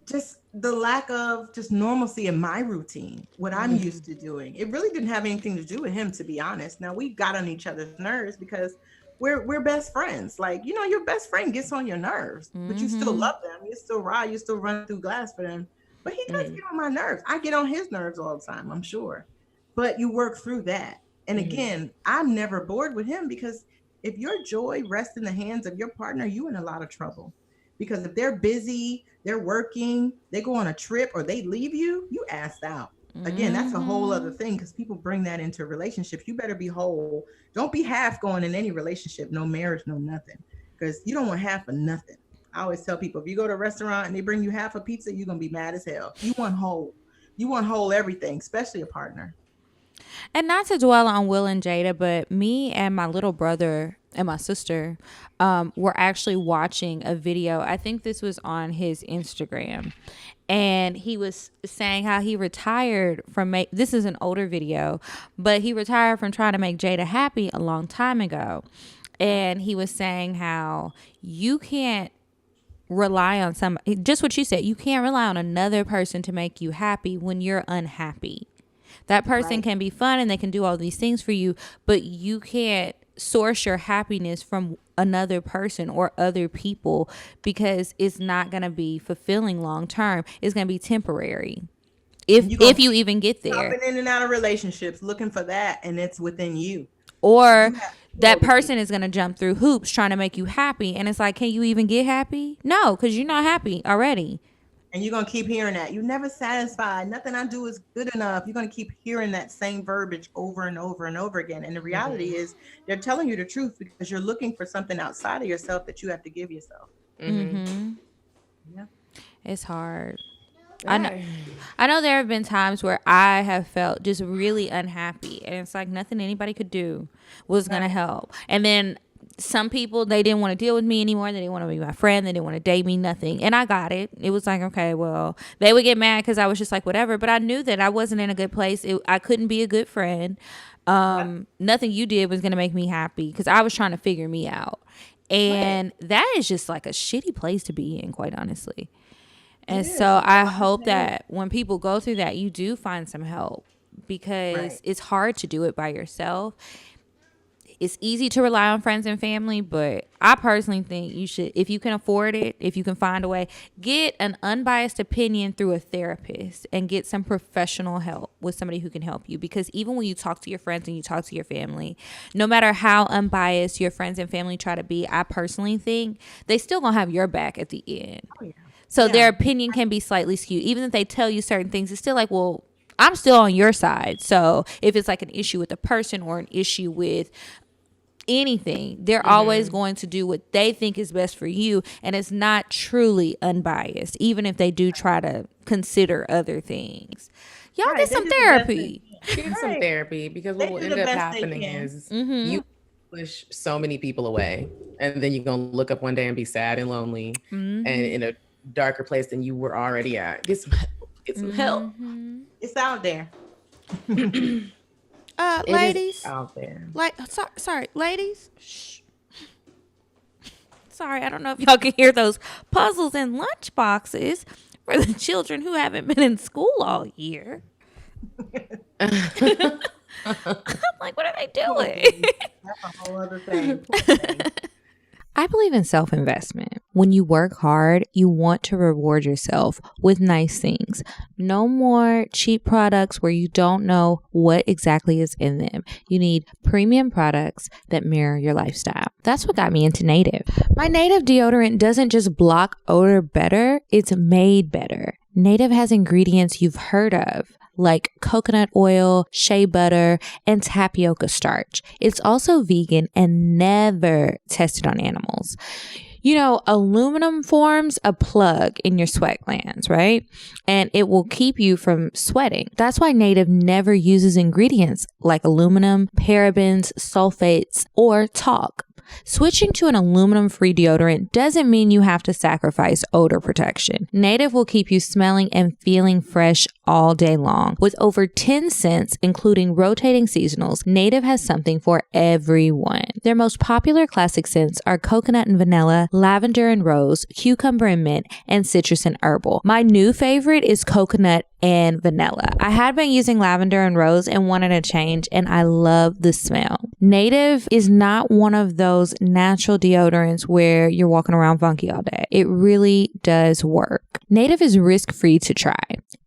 Just the lack of just normalcy in my routine, what I'm used to doing. It really didn't have anything to do with him, to be honest. Now, we got on each other's nerves because we're best friends. Like, you know, your best friend gets on your nerves, but you still love them. You still ride, you still run through glass for them. But he does get on my nerves. I get on his nerves all the time, I'm sure. But you work through that. And again, I'm never bored with him, because if your joy rests in the hands of your partner, you're in a lot of trouble. Because if they're busy, they're working, they go on a trip, or they leave you, you asked out. Again, that's a whole other thing, because people bring that into relationships. You better be whole. Don't be half going in any relationship, no marriage, no nothing, because you don't want half of nothing. I always tell people, if you go to a restaurant and they bring you half a pizza, you're going to be mad as hell. You want whole. You want whole everything, especially a partner. And not to dwell on Will and Jada, but me and my little brother and my sister were actually watching a video. I think this was on his Instagram. And he was saying how he retired from this is an older video, but he retired from trying to make Jada happy a long time ago. And he was saying how you can't rely on somebody, just what you said, you can't rely on another person to make you happy when you're unhappy. That person can be fun and they can do all these things for you, but you can't source your happiness from another person or other people, because it's not going to be fulfilling long term. It's going to be temporary. If you even get there. Hopping in and out of relationships, looking for that, and it's within you. Or that person is going to jump through hoops trying to make you happy. And it's like, can you even get happy? No, because you're not happy already. And you're going to keep hearing that. You're never satisfied. Nothing I do is good enough. You're going to keep hearing that same verbiage over and over and over again. And the reality is they're telling you the truth, because you're looking for something outside of yourself that you have to give yourself. Yeah. It's hard. I know there have been times where I have felt just really unhappy, and it's like nothing anybody could do was going to help. And then some people, they didn't want to deal with me anymore. They didn't want to be my friend. They didn't want to date me, nothing. And I got it. It was like, okay, well, they would get mad because I was just like, whatever. But I knew that I wasn't in a good place. I couldn't be a good friend. Nothing you did was going to make me happy, because I was trying to figure me out. And that is just like a shitty place to be in, quite honestly. And so I hope that when people go through that, you do find some help, because it's hard to do it by yourself. It's easy to rely on friends and family, but I personally think you should, if you can afford it, if you can find a way, get an unbiased opinion through a therapist and get some professional help with somebody who can help you. Because even when you talk to your friends and you talk to your family, no matter how unbiased your friends and family try to be, I personally think they still gonna have your back at the end. Oh, yeah. So their opinion can be slightly skewed. Even if they tell you certain things, it's still like, well, I'm still on your side. So if it's like an issue with a person or an issue with anything, they're always going to do what they think is best for you. And it's not truly unbiased, even if they do try to consider other things. Y'all get some therapy. Get some therapy, because what will end up happening is you push so many people away. And then you're going to look up one day and be sad and lonely and in a darker place than you were already at. Get some help. It's out there. Ladies, out there. Sorry, ladies. Shh. Sorry, I don't know if y'all can hear those puzzles and lunch boxes for the children who haven't been in school all year. I'm like, what are they doing? That's a whole other thing. I believe in self-investment. When you work hard, you want to reward yourself with nice things. No more cheap products where you don't know what exactly is in them. You need premium products that mirror your lifestyle. That's what got me into Native. My Native deodorant doesn't just block odor better, it's made better. Native has ingredients you've heard of, like coconut oil, shea butter, and tapioca starch. It's also vegan and never tested on animals. You know, aluminum forms a plug in your sweat glands, right? And it will keep you from sweating. That's why Native never uses ingredients like aluminum, parabens, sulfates, or talc. Switching to an aluminum-free deodorant doesn't mean you have to sacrifice odor protection. Native will keep you smelling and feeling fresh all day long. With over 10 scents, including rotating seasonals, Native has something for everyone. Their most popular classic scents are coconut and vanilla, lavender and rose, cucumber and mint, and citrus and herbal. My new favorite is coconut and vanilla. I had been using lavender and rose and wanted a change, and I love the smell. Native is not one of those natural deodorants where you're walking around funky all day. It really does work. Native is risk-free to try.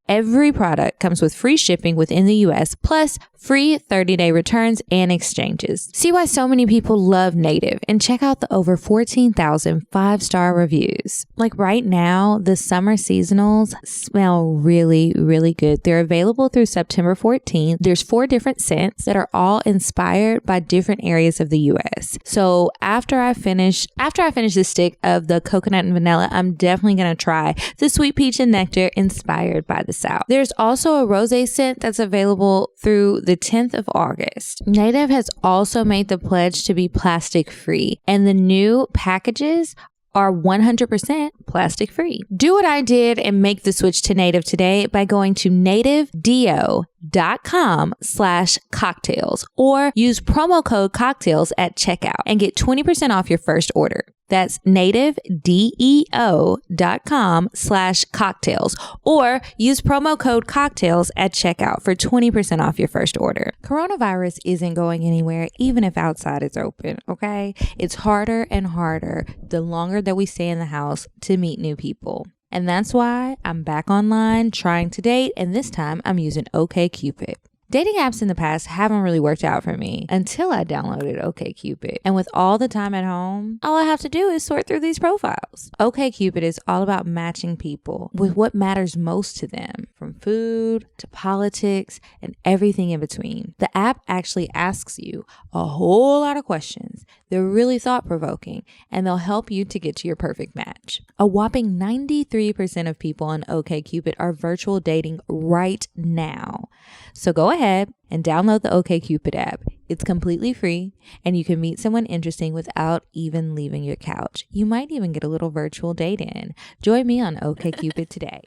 Every product comes with free shipping within the US, plus free 30-day returns and exchanges. See why so many people love Native and check out the over 14,000 5-star reviews. Like right now, the summer seasonals smell really, really good. They're available through September 14th. There's 4 different scents that are all inspired by different areas of the US. So after I finish this stick of the coconut and vanilla, I'm definitely going to try the sweet peach and nectar inspired by the South. There's also a rosé scent that's available through the 10th of August. Native has also made the pledge to be plastic free, and the new packages are 100% plastic free. Do what I did and make the switch to Native today by going to nativedeo.com/cocktails or use promo code CockTales at checkout and get 20% off your first order. That's nativedeo.com/cocktails or use promo code CockTales at checkout for 20% off your first order. Coronavirus isn't going anywhere, even if outside is open, okay? It's harder and harder the longer that we stay in the house to meet new people. And that's why I'm back online trying to date, and this time I'm using OkCupid. Dating apps in the past haven't really worked out for me until I downloaded OkCupid. And with all the time at home, all I have to do is sort through these profiles. OkCupid is all about matching people with what matters most to them, from food to politics and everything in between. The app actually asks you a whole lot of questions. They're really thought-provoking, and they'll help you to get to your perfect match. A whopping 93% of people on OkCupid are virtual dating right now. So go ahead and download the OkCupid app. It's completely free, and you can meet someone interesting without even leaving your couch. You might even get a little virtual date in. Join me on OkCupid today.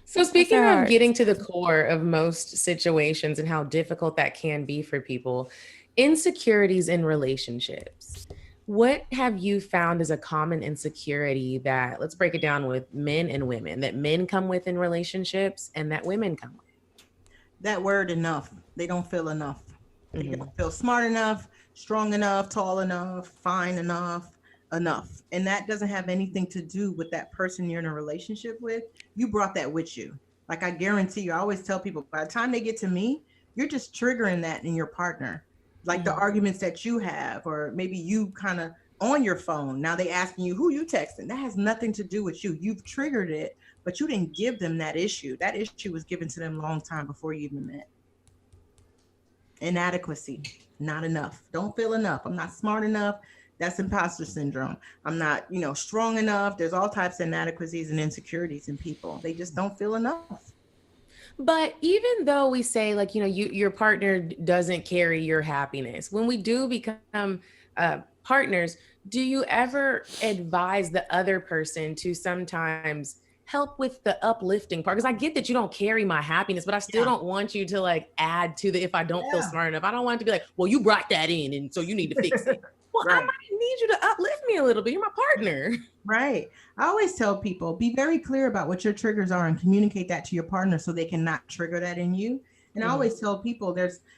So speaking of getting to the core of most situations and how difficult that can be for people, insecurities in relationships. What have you found as a common insecurity that, let's break it down with men and women, that men come with in relationships and that women come with? That word enough. They don't feel enough. They don't feel smart enough, strong enough, tall enough, fine enough. And that doesn't have anything to do with that person you're in a relationship with. You brought that with you. Like I guarantee you, I always tell people, by the time they get to me, you're just triggering that in your partner. Like the arguments that you have, or maybe you kind of on your phone. Now they asking you who you texting. That has nothing to do with you. You've triggered it, but you didn't give them that issue. That issue was given to them a long time before you even met. Inadequacy, not enough. Don't feel enough. I'm not smart enough. That's imposter syndrome. I'm not, strong enough. There's all types of inadequacies and insecurities in people. They just don't feel enough. But even though we say your partner doesn't carry your happiness, when we do become partners, do you ever advise the other person to sometimes help with the uplifting part? Because I get that you don't carry my happiness, but I still don't want you to add to the, if I don't feel smart enough, I don't want it to be like, well, you brought that in and so you need to fix it. Well, I might need you to uplift me a little bit. You're my partner. Right. I always tell people, be very clear about what your triggers are and communicate that to your partner so they cannot trigger that in you. And I always tell people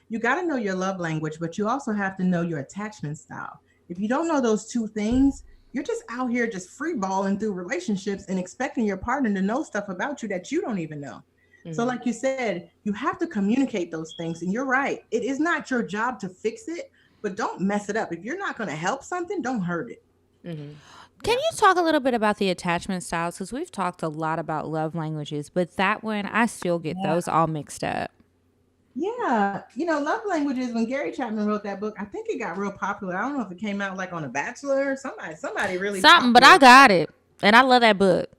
you got to know your love language, but you also have to know your attachment style. If you don't know those two things, you're just out here just free balling through relationships and expecting your partner to know stuff about you that you don't even know. So like you said, you have to communicate those things. And you're right. It is not your job to fix it, but don't mess it up. If you're not going to help something, don't hurt it. Can you talk a little bit about the attachment styles? Because we've talked a lot about love languages, but that one, I still get those all mixed up. Yeah. Love languages, when Gary Chapman wrote that book, I think it got real popular. I don't know if it came out like on a Bachelor or somebody really. Something, but I got it. And I love that book.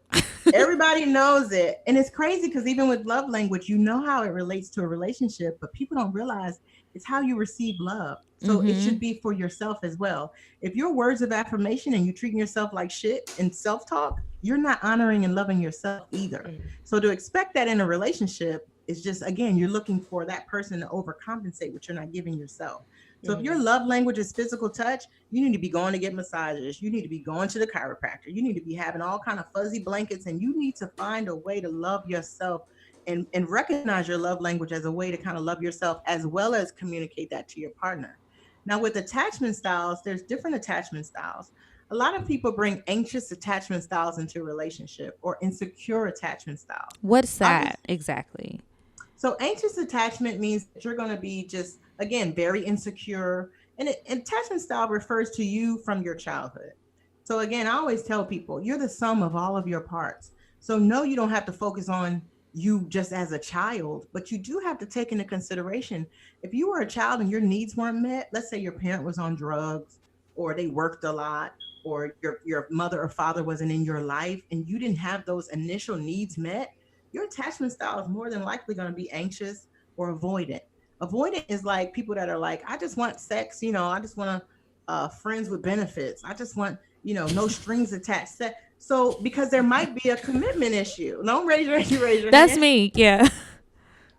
Everybody knows it. And it's crazy because even with love language, you know how it relates to a relationship, but people don't realize it's how you receive love. So it should be for yourself as well. If your words of affirmation and you're treating yourself like shit in self-talk, you're not honoring and loving yourself either. So to expect that in a relationship is just, again, you're looking for that person to overcompensate what you're not giving yourself. So if your love language is physical touch, you need to be going to get massages. You need to be going to the chiropractor. You need to be having all kind of fuzzy blankets, and you need to find a way to love yourself and recognize your love language as a way to kind of love yourself as well as communicate that to your partner. Now with attachment styles, there's different attachment styles. A lot of people bring anxious attachment styles into a relationship, or insecure attachment styles. What's that exactly? So anxious attachment means that you're going to be just, again, very insecure. And attachment style refers to you from your childhood. So again, I always tell people, you're the sum of all of your parts. So no, you don't have to focus on you just as a child, but you do have to take into consideration, if you were a child and your needs weren't met, let's say your parent was on drugs, or they worked a lot, or your mother or father wasn't in your life, and you didn't have those initial needs met, your attachment style is more than likely going to be anxious or avoidant. Avoidant is like people that are like, I just want sex, I just want friends with benefits. I just want, no strings attached. So because there might be a commitment issue. Don't raise your That's hand. me. Yeah.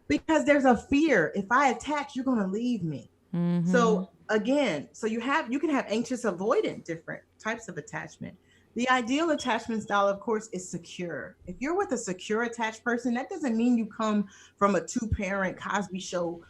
Because there's a fear. If I attach, you're going to leave me. Mm-hmm. So again, you can have anxious avoidant, different types of attachment. The ideal attachment style, of course, is secure. If you're with a secure attached person, that doesn't mean you come from a 2-parent Cosby Show,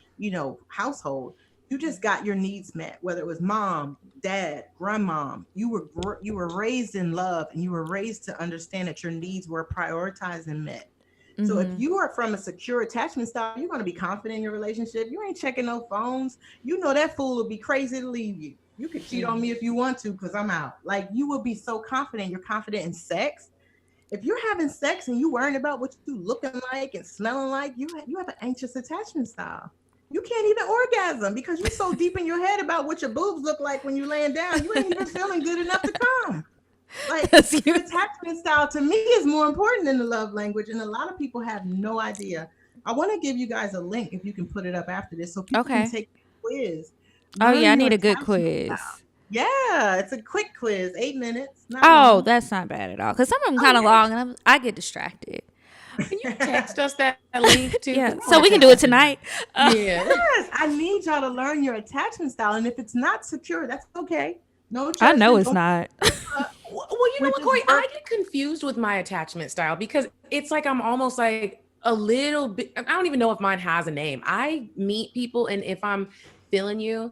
household. You just got your needs met, whether it was mom, dad, grandmom. You were raised in love, and you were raised to understand that your needs were prioritized and met. Mm-hmm. So if you are from a secure attachment style, you're going to be confident in your relationship. You ain't checking no phones. That fool will be crazy to leave you. You could cheat on me if you want to, because I'm out. Like, you will be so confident. You're confident in sex. If you're having sex and you worrying about what you looking like and smelling like, you have an anxious attachment style. You can't even orgasm because you're so deep in your head about what your boobs look like when you're laying down. You ain't even feeling good enough to come. Like, the attachment style to me is more important than the love language, and a lot of people have no idea. I want to give you guys a link if you can put it up after this so people can take the quiz. Oh yeah, I need a good quiz. Style. Yeah, it's a quick quiz, 8 minutes. Long. That's not bad at all. Because some of them kind of long, and I get distracted. Can you text us that link too? Yeah, so we can do it tonight. Yes, I need y'all to learn your attachment style, and if it's not secure, that's okay. No, I know it's not. Well, you know what, Kori? I get confused with my attachment style because it's like I'm almost like a little bit. I don't even know if mine has a name. I meet people, and if I'm feeling you,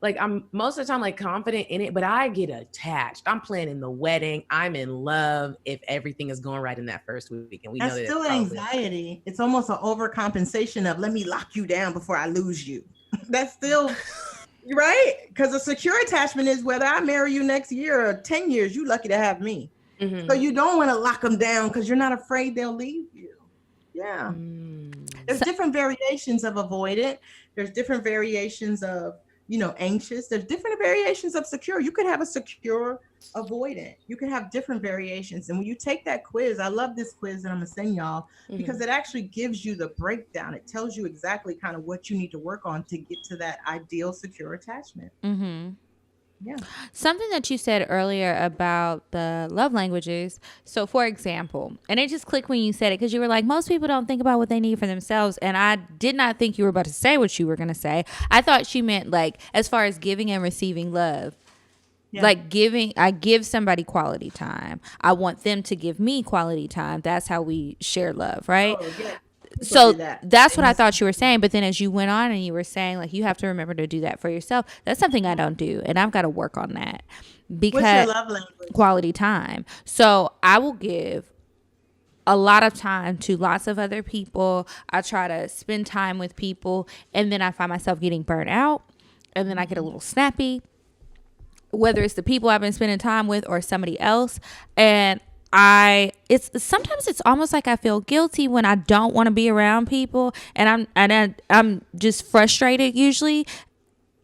like I'm most of the time like confident in it, but I get attached. I'm planning the wedding. I'm in love if everything is going right in that first week. And we know that's still anxiety. It's almost an overcompensation of let me lock you down before I lose you. That's still right. Because a secure attachment is whether I marry you next year or 10 years, you lucky to have me. Mm-hmm. So you don't want to lock them down because you're not afraid they'll leave you. Yeah. There's different variations of avoidant. There's different variations of anxious. There's different variations of secure. You could have a secure avoidant. You can have different variations. And when you take that quiz, I love this quiz that I'm gonna send y'all because it actually gives you the breakdown. It tells you exactly kind of what you need to work on to get to that ideal secure attachment. Mm-hmm. Yeah. Something that you said earlier about the love languages. So for example, and it just clicked when you said it because you were like, most people don't think about what they need for themselves. And I did not think you were about to say what you were going to say. I thought she meant like as far as giving and receiving love. Yeah. Like I give somebody quality time. I want them to give me quality time. That's how we share love, right? Oh, yeah. So that's what I thought you were saying. But then as you went on and you were saying like you have to remember to do that for yourself. That's something I don't do. And I've got to work on that because what's your love language? Quality time. So I will give a lot of time to lots of other people. I try to spend time with people and then I find myself getting burnt out and then I get a little snappy, whether it's the people I've been spending time with or somebody else. And sometimes it's almost like I feel guilty when I don't want to be around people and I'm just frustrated usually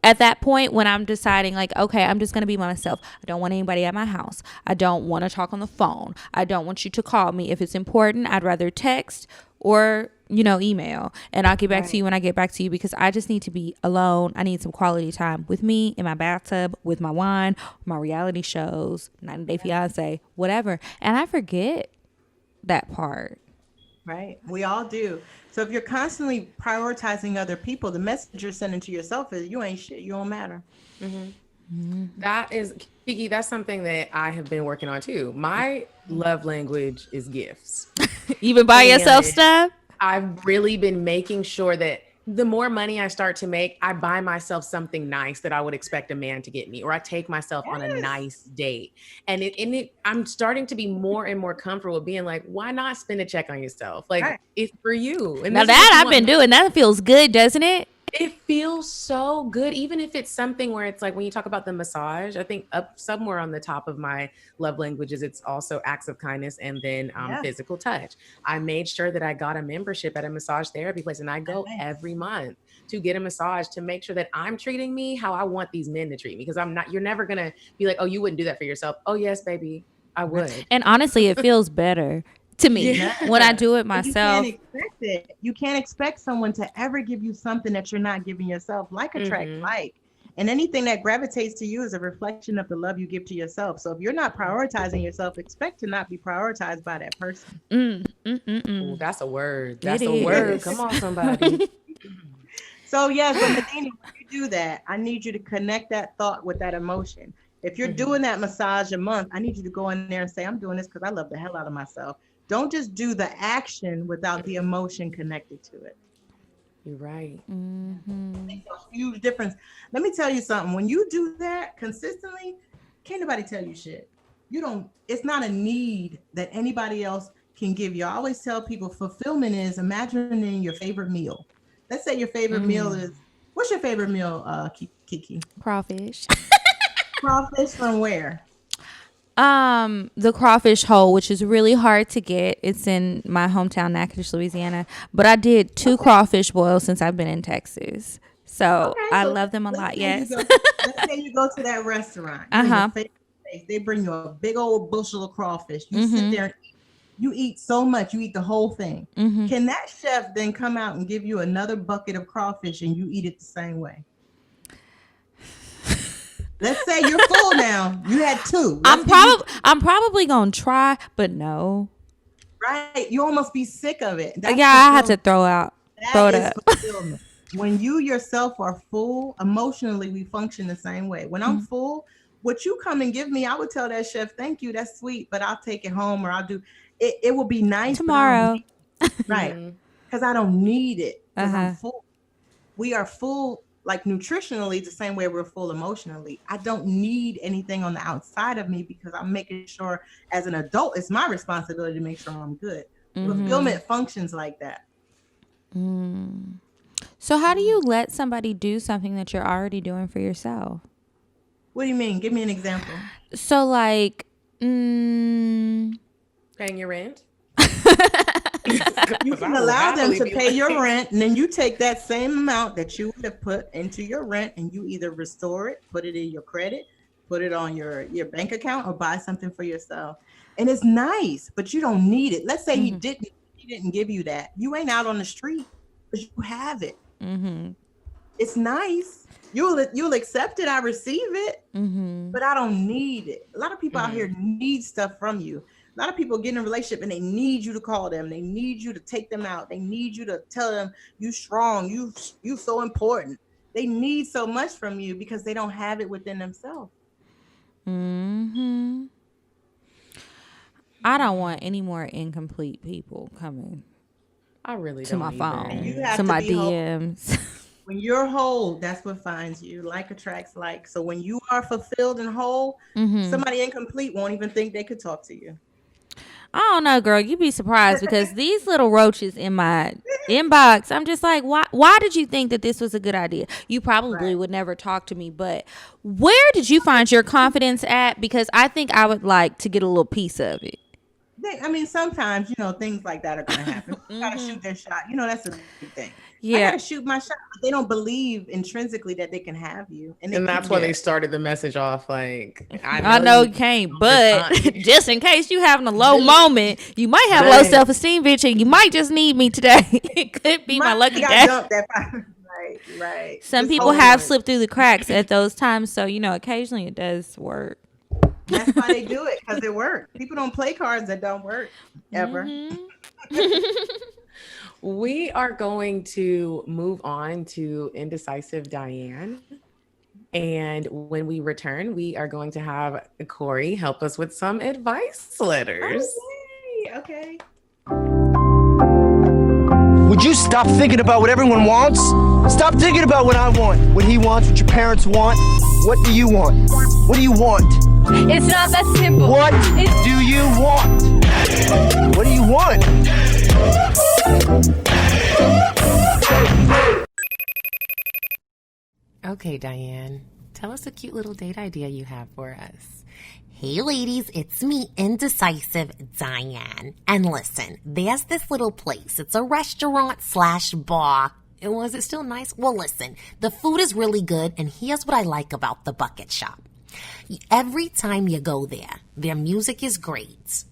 at that point when I'm deciding like, okay, I'm just going to be myself. I don't want anybody at my house. I don't want to talk on the phone. I don't want you to call me. If it's important, I'd rather text or, email and I'll get back to you when I get back to you because I just need to be alone. I need some quality time with me in my bathtub, with my wine, my reality shows, 90 Day Fiance, whatever. And I forget that part. Right. We all do. So if you're constantly prioritizing other people, the message you're sending to yourself is you ain't shit. You don't matter. Mm-hmm. Mm-hmm. That is, Kiki, that's something that I have been working on too. My love language is gifts. Even buy yourself stuff? I've really been making sure that the more money I start to make, I buy myself something nice that I would expect a man to get me, or I take myself on a nice date. And I'm starting to be more and more comfortable with being like, why not spend a check on yourself? Like, it's for you. And now that I've been doing, that feels good, doesn't it? It feels so good, even if it's something where it's like when you talk about the massage, I think up somewhere on the top of my love languages, it's also acts of kindness and then physical touch. I made sure that I got a membership at a massage therapy place, and I go every month to get a massage to make sure that I'm treating me how I want these men to treat me. Because you're never going to be like, oh, you wouldn't do that for yourself. Oh, yes, baby, I would. And honestly, it feels better to me when I do it myself. You can't expect it. You can't expect someone to ever give you something that you're not giving yourself. Like attract like, and anything that gravitates to you is a reflection of the love you give to yourself. So if you're not prioritizing yourself, expect to not be prioritized by that person. Ooh, that's a word. That's a word. Come on, somebody. So yes, but Medinah, when you do that, I need you to connect that thought with that emotion. If you're doing that massage a month, I need you to go in there and say, I'm doing this because I love the hell out of myself. Don't just do the action without the emotion connected to it. You're right. It makes a huge difference. Let me tell you something. When you do that consistently, can't nobody tell you shit. It's not a need that anybody else can give you. I always tell people fulfillment is imagining your favorite meal. Let's say your favorite meal is, what's your favorite meal, Kiki? Crawfish. Crawfish from where? The crawfish hole, which is really hard to get. It's in my hometown, Natchitoches, Louisiana. But I did 2 crawfish boils since I've been in Texas. So I love them a lot. Yes. Let's say you go to that restaurant. They bring you a big old bushel of crawfish. You sit there and you eat so much. You eat the whole thing. Can that chef then come out and give you another bucket of crawfish and you eat it the same way? Let's say you're full now. You had 2. I'm probably gonna try, but no. Right, you almost be sick of it. I had to throw it up. When you yourself are full, emotionally we function the same way. When I'm full, what you come and give me, I would tell that chef, "Thank you, that's sweet, but I'll take it home, or I'll do it. It will be nice tomorrow." Right, because I don't need it. Because I'm full. We are full. Like nutritionally, the same way we're full emotionally. I don't need anything on the outside of me because I'm making sure as an adult, it's my responsibility to make sure I'm good. Fulfillment functions like that. So how do you let somebody do something that you're already doing for yourself? What do you mean? Give me an example. So like, paying your rent? You can allow them to pay your rent, and then you take that same amount that you would have put into your rent and you either restore it, put it in your credit, put it on your bank account, or buy something for yourself. And it's nice, but you don't need it. Let's say he didn't give you that. You ain't out on the street, but you have it. It's nice. You'll accept it. I receive it, but I don't need it. A lot of people out here need stuff from you. A lot of people get in a relationship and they need you to call them. They need you to take them out. They need you to tell them you strong. You so important. They need so much from you because they don't have it within themselves. I don't want any more incomplete people coming. I really to don't my either. phone, to my DMs. When you're whole, that's what finds you. Like attracts like. So when you are fulfilled and whole, somebody incomplete won't even think they could talk to you. I don't know, girl. You'd be surprised because these little roaches in my inbox, I'm just like, why did you think that this was a good idea? You probably would never talk to me, but where did you find your confidence at? Because I think I would like to get a little piece of it. Sometimes, things like that are going to happen. You got to shoot their shot. That's a big thing. Yeah. I got to shoot my shot. But they don't believe intrinsically that they can have you. And that's why they started the message off like, I know you can't, but just in case you having a low moment, you might have low self-esteem, bitch, and you might just need me today. It could be my lucky day. Right. Some people have slipped through the cracks at those times. So, occasionally it does work. That's why they do it, because it works. People don't play cards that don't work ever. We are going to move on to Indecisive Diane. And when we return, we are going to have Kori help us with some advice letters. Okay. Would Would you stop thinking about what everyone wants? Stop thinking about what I want, what he wants, what your parents want. What do you want? What do you want? It's not that simple. What do you want? What do you want? Okay, Diane, tell us a cute little date idea you have for us. Hey ladies, it's me, Indecisive Diane. And listen, there's this little place. It's a restaurant/bar. And was it still nice? Well, listen, the food is really good, and here's what I like about the Bucket Shop. Every time you go there, their music is great.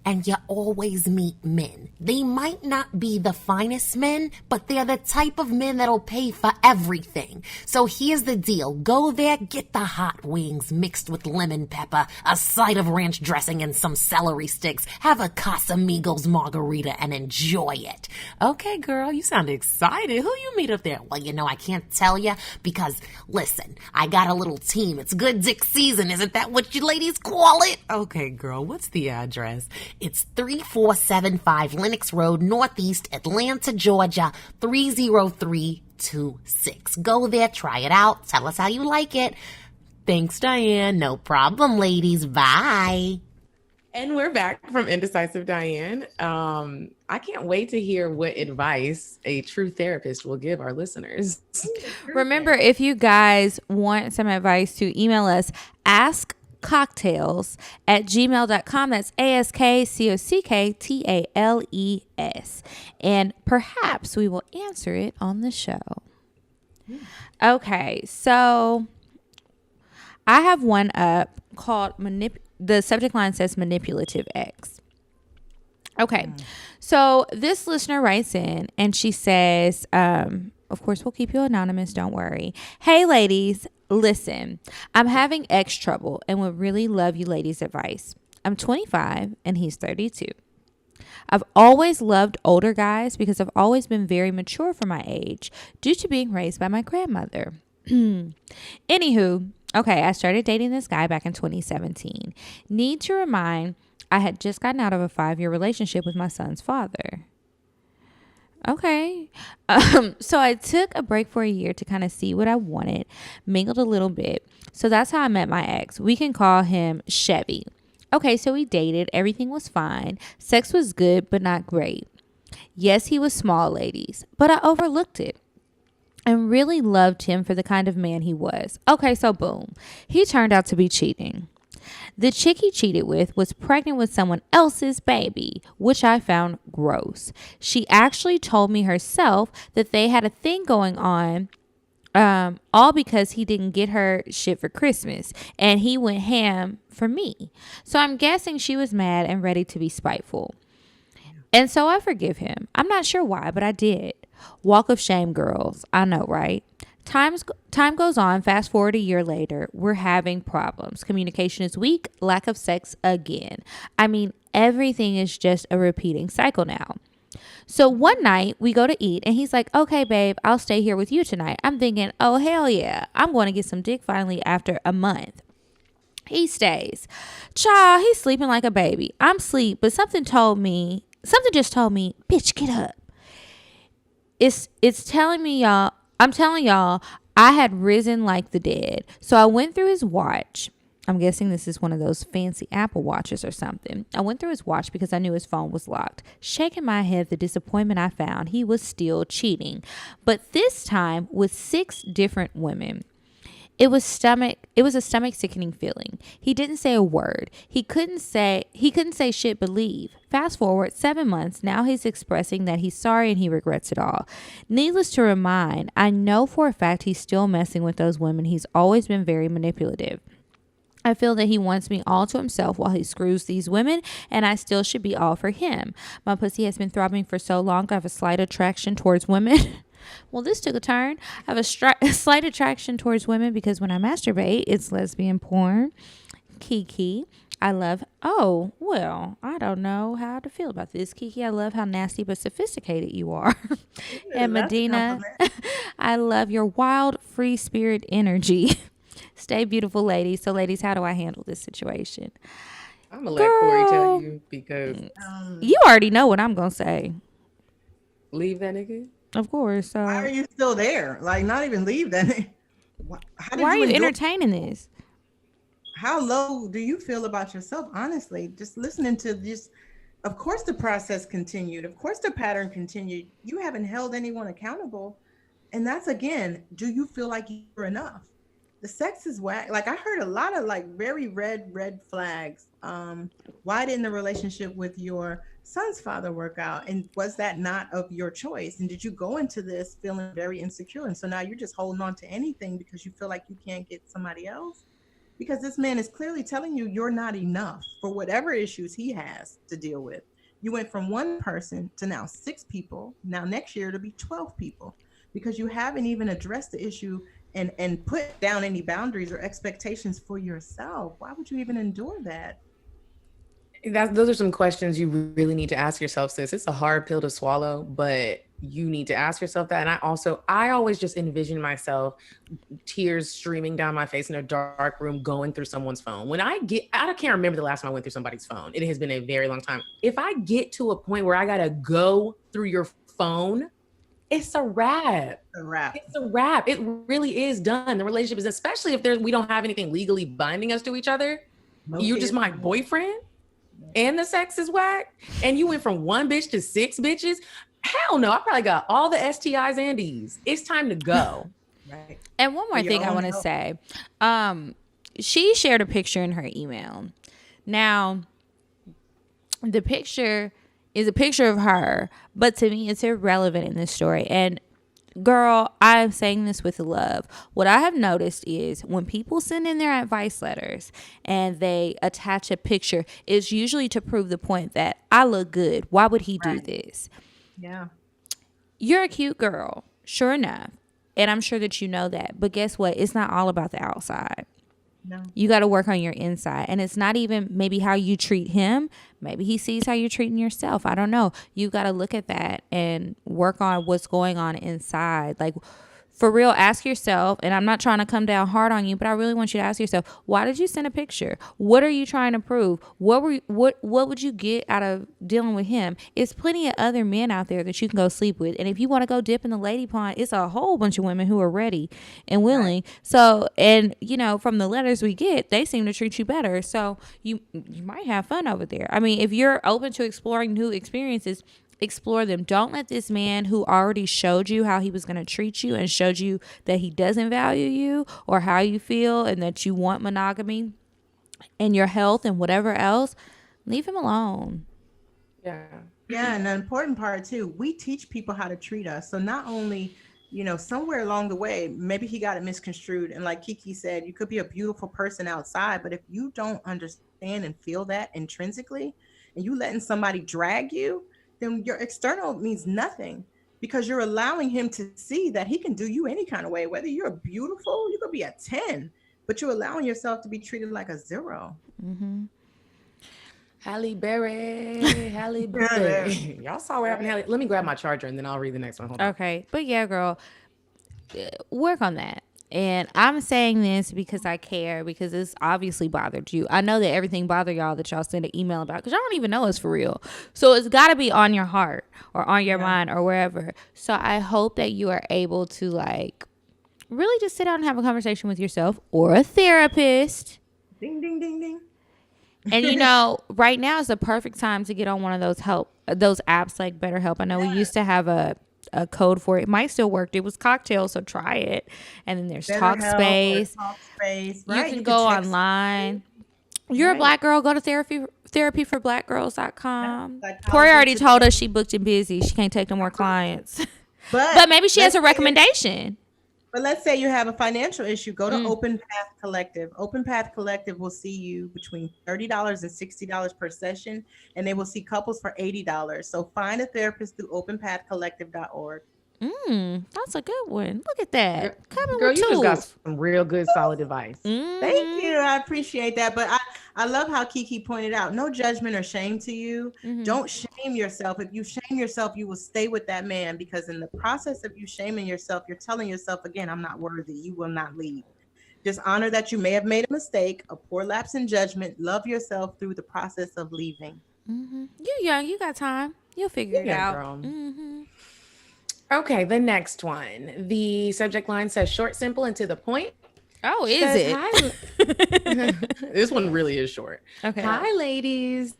And you always meet men. They might not be the finest men, but they're the type of men that'll pay for everything. So here's the deal. Go there, get the hot wings mixed with lemon pepper, a side of ranch dressing, and some celery sticks. Have a Casamigos margarita and enjoy it. Okay, girl, you sound excited. Who you meet up there? Well, I can't tell you because, listen, I got a little team. It's good dick season. Isn't that what you ladies call it? Okay, girl, what's the address? It's 3475 Lenox Road, Northeast Atlanta, Georgia, 30326. Go there, try it out, tell us how you like it. Thanks, Diane. No problem, ladies. Bye. And we're back from Indecisive Diane. I can't wait to hear what advice a true therapist will give our listeners. Remember, if you guys want some advice, to email us, askcocktails@gmail.com. That's ASKCOCKTALES. And perhaps we will answer it on the show. Okay, so I have one up called the subject line says manipulative ex. Okay, so this listener writes in and she says, of course, we'll keep you anonymous, don't worry. Hey, ladies, listen, I'm having ex trouble and would really love you ladies' advice. I'm 25 and he's 32. I've always loved older guys because I've always been very mature for my age due to being raised by my grandmother. Anywho, okay, I started dating this guy back in 2017. Need to remind, I had just gotten out of a 5-year relationship with my son's father. Okay. So I took a break for a year to kind of see what I wanted, mingled a little bit. So that's how I met my ex. We can call him Chevy. Okay, so we dated. Everything was fine. Sex was good, but not great. Yes, he was small, ladies, but I overlooked it and really loved him for the kind of man he was. Okay, so boom. He turned out to be cheating. The chick he cheated with was pregnant with someone else's baby, which I found gross. She actually told me herself that they had a thing going on, all because he didn't get her shit for Christmas, and he went ham for me. So I'm guessing she was mad and ready to be spiteful. And so I forgive him. I'm not sure why, but I did. Walk of shame, girls. I know, right? Time goes on. Fast forward a year later, we're having problems. Communication is weak. Lack of sex again. I mean, everything is just a repeating cycle now. So one night we go to eat and he's like, okay, babe, I'll stay here with you tonight. I'm thinking, oh, hell yeah. I'm going to get some dick finally after a month. He stays. Child, he's sleeping like a baby. I'm asleep, but something just told me, bitch, get up. It's telling me, y'all, I'm telling y'all, I had risen like the dead. So I went through his watch. I'm guessing this is one of those fancy Apple watches or something. I went through his watch because I knew his phone was locked. Shaking my head, the disappointment I found, he was still cheating. But this time with 6 different women. It was a stomach sickening feeling. He didn't say a word. He couldn't say shit but leave. Fast forward 7 months. Now he's expressing that he's sorry and he regrets it all. Needless to remind, I know for a fact he's still messing with those women. He's always been very manipulative. I feel that he wants me all to himself while he screws these women, and I still should be all for him. My pussy has been throbbing for so long, I have a slight attraction towards women. Well, this took a turn. I have a slight attraction towards women because when I masturbate, it's lesbian porn. Kiki, I don't know how to feel about this. Kiki, I love how nasty but sophisticated you are. And Medinah, I love your wild, free spirit energy. Stay beautiful, ladies. So, ladies, how do I handle this situation? I'm going to let Kori tell you because... you already know what I'm going to say. Leave that nigga. Of course. Why are you still there? Like, not even leave that nigga. How did why are you endure- entertaining this? How low do you feel about yourself? Honestly, just listening to this. Of course, the process continued. Of course, the pattern continued. You haven't held anyone accountable. And that's, again, do you feel like you're enough? The sex is whack. Like, I heard a lot of like very red flags. Why didn't the relationship with your son's father work out? And was that not of your choice? And did you go into this feeling very insecure? And so now you're just holding on to anything because you feel like you can't get somebody else? Because this man is clearly telling you you're not enough for whatever issues he has to deal with. You went from one person to now 6 people. Now next year it'll be 12 people because you haven't even addressed the issue and put down any boundaries or expectations for yourself. Why would you even endure that? Those are some questions you really need to ask yourself, sis. It's a hard pill to swallow, but you need to ask yourself that. And I always just envision myself, tears streaming down my face in a dark room, going through someone's phone. When I can't remember the last time I went through somebody's phone. It has been a very long time. If I get to a point where I got to go through your phone, it's a wrap. It's a wrap. It really is done. The relationship is, especially if we don't have anything legally binding us to each other. You're just my boyfriend. And the sex is whack, and you went from 1 bitch to 6 bitches. Hell no, I probably got all the STIs and Ds. It's time to go. Right. And one more thing I want to say. She shared a picture in her email. Now, the picture is a picture of her, but to me, it's irrelevant in this story. And girl, I'm saying this with love. What I have noticed is when people send in their advice letters and they attach a picture, it's usually to prove the point that I look good. Why would he do this? Yeah. You're a cute girl, sure enough. And I'm sure that you know that. But guess what? It's not all about the outside. No. You got to work on your inside. And it's not even maybe how you treat him. Maybe he sees how you're treating yourself. I don't know. You got to look at that and work on what's going on inside. Like, for real, ask yourself, and I'm not trying to come down hard on you, but I really want you to ask yourself, why did you send a picture? What are you trying to prove? What would you get out of dealing with him? It's plenty of other men out there that you can go sleep with. And if you want to go dip in the lady pond, it's a whole bunch of women who are ready and willing. Right. So, and you know, from the letters we get, they seem to treat you better. So you might have fun over there. I mean, if you're open to exploring new experiences, explore them. Don't let this man who already showed you how he was going to treat you and showed you that he doesn't value you or how you feel and that you want monogamy and your health and whatever else, leave him alone. Yeah. Yeah. And the important part too, we teach people how to treat us. So not only, you know, somewhere along the way, maybe he got it misconstrued. And like Kiki said, you could be a beautiful person outside, but if you don't understand and feel that intrinsically and you letting somebody drag you, then your external means nothing because you're allowing him to see that he can do you any kind of way. Whether you're beautiful, you could be a 10, but you're allowing yourself to be treated like a 0. Mm-hmm. Halle Berry. Y'all saw what happened to Halle. Let me grab my charger and then I'll read the next one. Hold on. Okay. But yeah, girl, work on that. And I'm saying this because I care, because it's obviously bothered you. I know that everything bothered y'all that y'all send an email about, because y'all don't even know it's for real. So it's got to be on your heart or on your mind or wherever. So I hope that you are able to like really just sit down and have a conversation with yourself or a therapist. Ding, ding, ding, ding. And you know, right now is the perfect time to get on one of those apps like BetterHelp. I know we used to have a code for it. It might still work. It was CockTales, so try it. And then there's Talkspace. Right. You can go online. You're a black girl, go to therapyforblackgirls.com. Kori already told us she booked and busy. She can't take no more clients. But maybe she has a recommendation. But let's say you have a financial issue, go to Open Path Collective. Open Path Collective will see you between $30 and $60 per session, and they will see couples for $80. So find a therapist through openpathcollective.org. That's a good one. Look at that. Girl, you just got some real good, solid advice. Thank you. I appreciate that. But I love how Kiki pointed out, no judgment or shame to you. Don't shame yourself. If you shame yourself, you will stay with that man, because in the process of you shaming yourself, you're telling yourself, again, I'm not worthy. You will not leave. Just honor that you may have made a mistake, a poor lapse in judgment. Love yourself through the process of leaving. You're young. You got time. You'll figure it out. Okay, the next one. The subject line says short, simple, and to the point. Oh, is Says, it? Hi. This one really is short. Okay. Hi, ladies.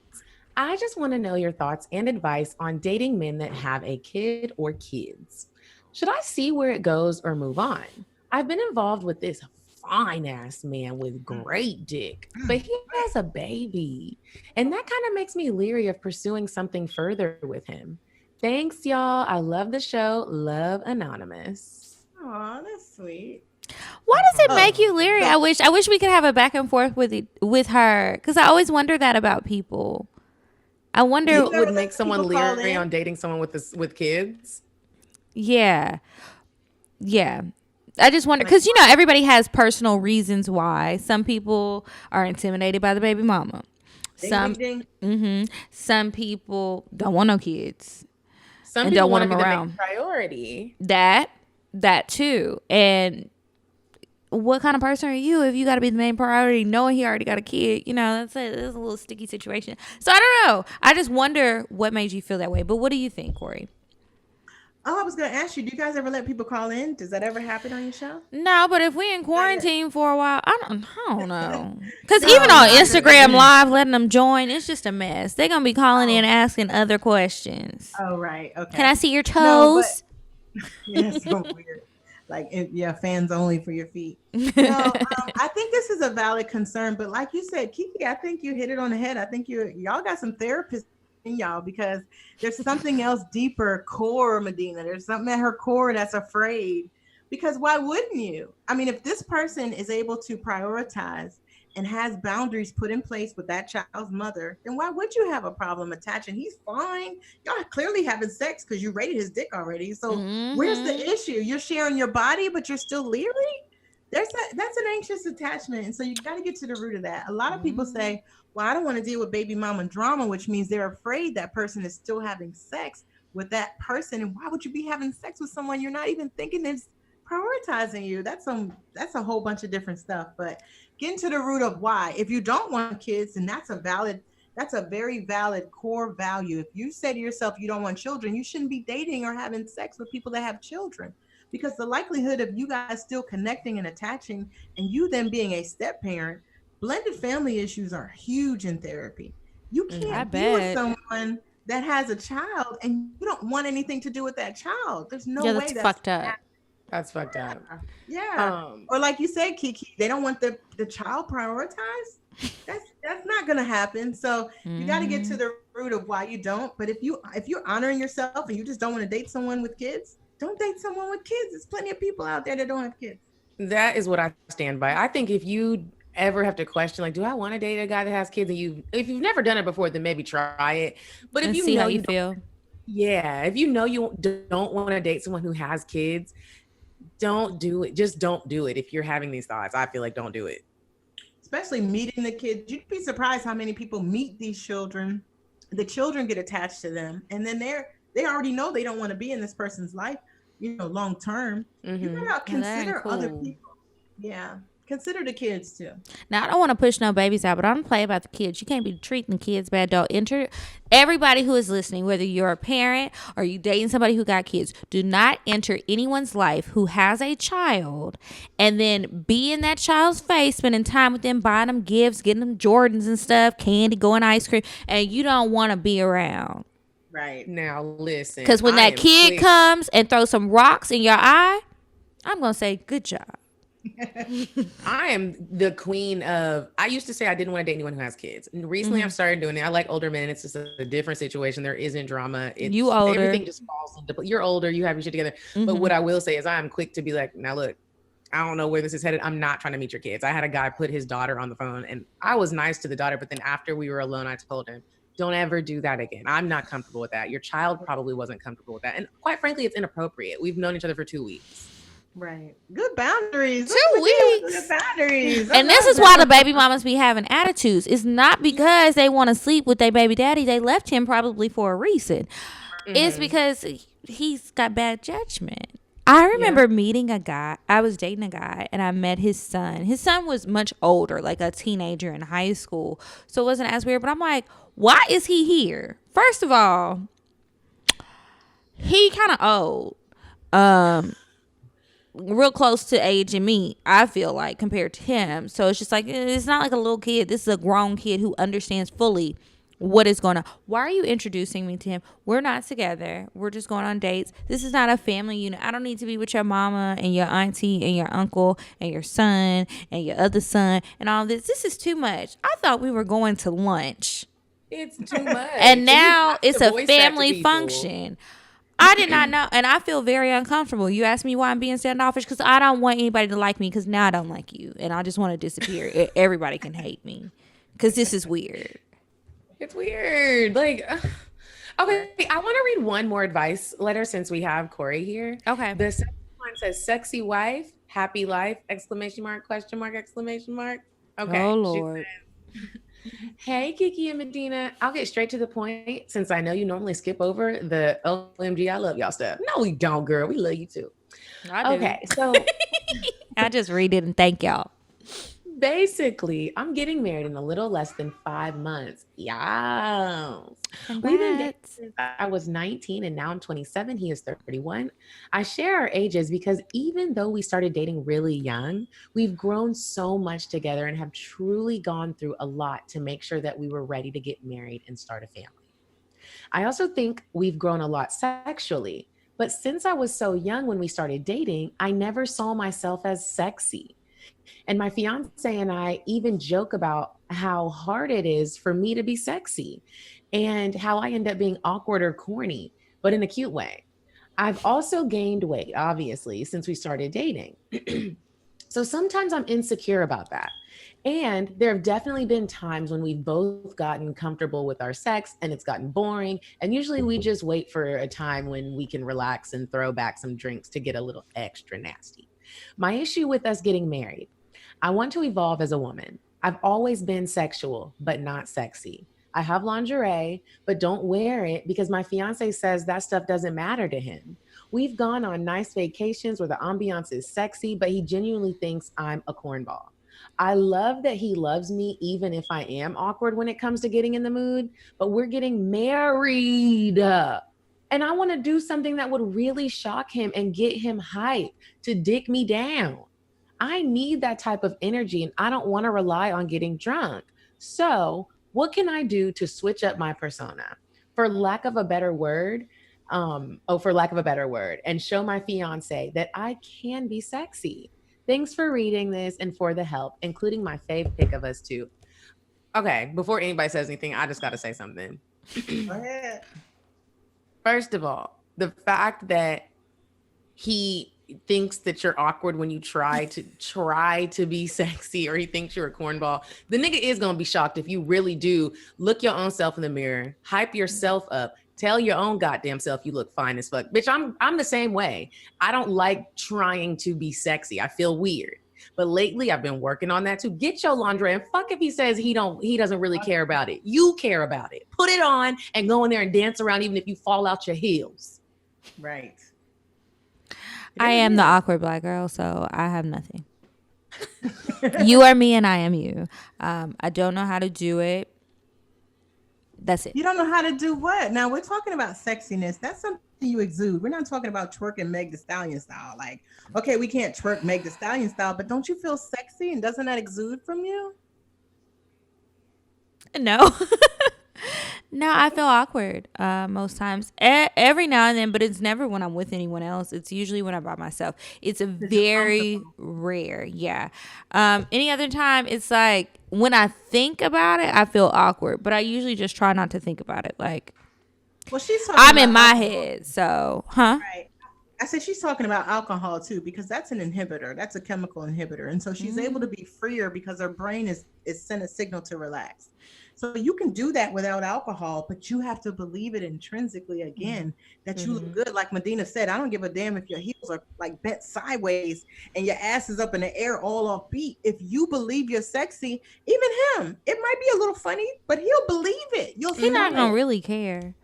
I just want to know your thoughts and advice on dating men that have a kid or kids. Should I see where it goes or move on? I've been involved with this fine ass man with great dick, but he has a baby. And that kind of makes me leery of pursuing something further with him. Thanks, y'all. I love the show. Love, Anonymous. Oh, that's sweet. Why does it make you leery? I wish we could have a back and forth with her, because I always wonder that about people. I wonder what would make someone leery on dating someone with kids. Yeah. I just wonder, because everybody has personal reasons why. Some people are intimidated by the baby mama. Some people don't want no kids. Some people don't want them around. Priority. That too. And what kind of person are you if you got to be the main priority, knowing he already got a kid? That's a little sticky situation. So I don't know. I just wonder what made you feel that way. But what do you think, Kori? Oh, I was going to ask you, do you guys ever let people call in? Does that ever happen on your show? No, but if we in quarantine for a while, I don't know. Because even on Instagram Live, letting them join, it's just a mess. They're going to be calling in asking other questions. Oh, right. Okay. Can I see your toes? Yeah, so weird. Like, fans only for your feet. No, I think this is a valid concern. But like you said, Kiki, I think you hit it on the head. I think y'all got some therapists in y'all, because there's something else deeper core, Medinah. There's something at her core that's afraid. Because why wouldn't you? I mean, if this person is able to prioritize and has boundaries put in place with that child's mother, then why would you have a problem attaching? He's fine. Y'all clearly having sex because you rated his dick already. So where's the issue? You're sharing your body, but you're still leery? That's an anxious attachment. And so you got to get to the root of that. A lot of people say, well, I don't want to deal with baby mama drama, which means they're afraid that person is still having sex with that person. And why would you be having sex with someone you're not even thinking is prioritizing you? That's a whole bunch of different stuff. But getting to the root of why. If you don't want kids, then that's a very valid core value. If you say to yourself you don't want children, you shouldn't be dating or having sex with people that have children. Because the likelihood of you guys still connecting and attaching, and you then being a step parent, blended family issues are huge in therapy. You can't be with someone that has a child and you don't want anything to do with that child. There's no way that's fucked up. That's fucked up. Yeah. Or like you said, Kiki, they don't want the child prioritized. That's not gonna happen. So you got to get to the root of why you don't. But if you're honoring yourself and you just don't want to date someone with kids, don't date someone with kids. There's plenty of people out there that don't have kids. That is what I stand by. I think if you ever have to question, like, do I want to date a guy that has kids? And if you've never done it before, then maybe try it. But if you see know how you feel. Yeah. If you know you don't want to date someone who has kids, don't do it. Just don't do it. If you're having these thoughts, I feel like don't do it. Especially meeting the kids. You'd be surprised how many people meet these children. The children get attached to them. And then they already know they don't want to be in this person's life, long term. You better consider other people. Yeah. Consider the kids too. Now, I don't want to push no babies out, but I'm going to play about the kids. You can't be treating the kids bad. Don't enter. Everybody who is listening, whether you're a parent or you dating somebody who got kids, do not enter anyone's life who has a child and then be in that child's face, spending time with them, buying them gifts, getting them Jordans and stuff, candy, going ice cream, and you don't want to be around. Right. Now, listen. Because when that kid comes and throws some rocks in your eye, I'm going to say, good job. I am the queen of, I used to say I didn't want to date anyone who has kids. And recently I've started doing it. I like older men. It's just a different situation. There isn't drama. You older. Everything just falls into place. You're older. You have your shit together. But what I will say is I'm quick to be like, now look, I don't know where this is headed. I'm not trying to meet your kids. I had a guy put his daughter on the phone and I was nice to the daughter. But then after we were alone, I told him, don't ever do that again. I'm not comfortable with that. Your child probably wasn't comfortable with that. And quite frankly, it's inappropriate. We've known each other for 2 weeks. Good boundaries. 2 weeks. Good boundaries. And this is why the baby mamas be having attitudes. It's not because they want to sleep with their baby daddy. They left him probably for a reason. It's because he's got bad judgment. I remember meeting a guy. I was dating a guy and I met his son. His son was much older, like a teenager in high school. So it wasn't as weird. But I'm like, why is he here? First of all, he kind of old. real close to age and me, I feel like, compared to him. So it's just like, it's not like a little kid. This is a grown kid who understands fully what is going on. Why are you introducing me to him? We're not together. We're just going on dates. This is not a family unit. I don't need to be with your mama and your auntie and your uncle and your son and your other son and all this. This is too much. I thought we were going to lunch. It's too much. And now it's a family function. I did not know, and I feel very uncomfortable. You ask me why I'm being standoffish, because I don't want anybody to like me, because now I don't like you, and I just want to disappear. Everybody can hate me, because this is weird. It's weird. Like, okay, I want to read one more advice letter since we have Kori here. Okay. The second one says, sexy wife, happy life, exclamation mark, question mark, exclamation mark. Okay. Oh, Lord. Hey, Kiki and Medinah. I'll get straight to the point since I know you normally skip over the OMG, I love y'all stuff. No, we don't, girl. We love you too. I do. Okay, so I just read it and thank y'all. Basically, I'm getting married in a little less than 5 months. Yeah. We've been dating since I was 19 and now I'm 27. He is 31. I share our ages because even though we started dating really young, we've grown so much together and have truly gone through a lot to make sure that we were ready to get married and start a family. I also think we've grown a lot sexually, but since I was so young when we started dating, I never saw myself as sexy. And my fiance and I even joke about how hard it is for me to be sexy and how I end up being awkward or corny, but in a cute way. I've also gained weight, obviously, since we started dating. So sometimes I'm insecure about that. And there have definitely been times when we've both gotten comfortable with our sex and it's gotten boring. And usually we just wait for a time when we can relax and throw back some drinks to get a little extra nasty. My issue with us getting married, I want to evolve as a woman. I've always been sexual, but not sexy. I have lingerie, but don't wear it because my fiance says that stuff doesn't matter to him. We've gone on nice vacations where the ambiance is sexy, but he genuinely thinks I'm a cornball. I love that he loves me even if I am awkward when it comes to getting in the mood, but we're getting married. And I want to do something that would really shock him and get him hyped to dick me down. I need that type of energy and I don't want to rely on getting drunk. So what can I do to switch up my persona? For lack of a better word, and show my fiance that I can be sexy. Thanks for reading this and for the help, including my fave pic of us too. Okay, before anybody says anything, I just got to say something. Go ahead. First of all, the fact that he thinks that you're awkward when you try to be sexy, or he thinks you're a cornball, the nigga is gonna be shocked if you really do look your own self in the mirror, hype yourself up, tell your own goddamn self you look fine as fuck. Bitch, I'm the same way. I don't like trying to be sexy. I feel weird. But lately I've been working on that too. Get your lingerie, and fuck if he says he doesn't really care about it. You care about it. Put it on and go in there and dance around even if you fall out your heels. Right. I am the awkward black girl, so I have nothing. You are me and I am you. I don't know how to do it. That's it. You don't know how to do what? Now we're talking about sexiness. That's something you exude. We're not talking about twerking Meg Thee Stallion style. Like, okay, we can't twerk Meg Thee Stallion style, but don't you feel sexy and doesn't that exude from you? No. No, I feel awkward most times. Every now and then, but it's never when I'm with anyone else. It's usually when I'm by myself. It's a very rare. Yeah. Any other time, it's like when I think about it, I feel awkward, but I usually just try not to think about it. Like, well, I'm in my head. So, Right. I said she's talking about alcohol too, because that's an inhibitor. That's a chemical inhibitor. And so she's able to be freer because her brain is sent a signal to relax. So you can do that without alcohol, but you have to believe it intrinsically again, that you look good. Like Medinah said, I don't give a damn if your heels are like bent sideways and your ass is up in the air all off beat. If you believe you're sexy, even him, it might be a little funny, but he'll believe it. He's not going to really care.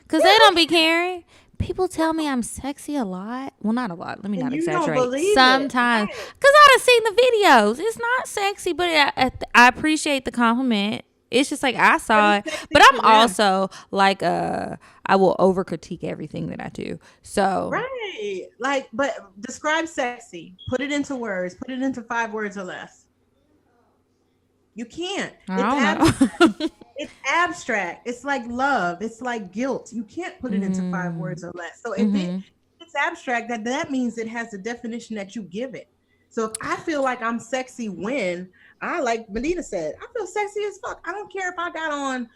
Because they don't be caring. People tell me I'm sexy a lot. Well, not a lot. Let me not exaggerate. Sometimes. Because I done seen the videos. It's not sexy, but I appreciate the compliment. It's just like I saw it, but I'm also like I will over critique everything that I do. So right, like, but describe sexy. Put it into words. Put it into 5 words or less. You can't. It's abstract. It's like love. It's like guilt. You can't put it into 5 words or less. So if it's abstract, that means it has the definition that you give it. So if I feel like I'm sexy when like Medinah said, I feel sexy as fuck. I don't care if I got on,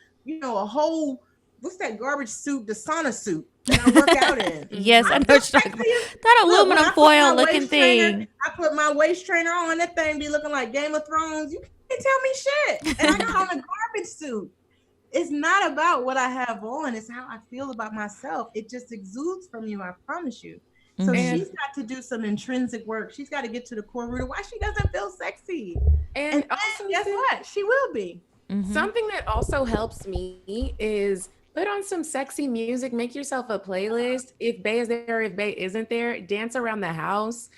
a whole, what's that garbage suit, the sauna suit that I work out in. Yes, I know what you're talking about. That aluminum foil looking thing. I put my waist trainer on, that thing be looking like Game of Thrones. You can't tell me shit. And I got on a garbage suit. It's not about what I have on. It's how I feel about myself. It just exudes from you, I promise you. So she's got to do some intrinsic work. She's got to get to the core root of why she doesn't feel sexy. And also, guess what? She will be. Something that also helps me is put on some sexy music. Make yourself a playlist. If Bae is there, if Bae isn't there, dance around the house.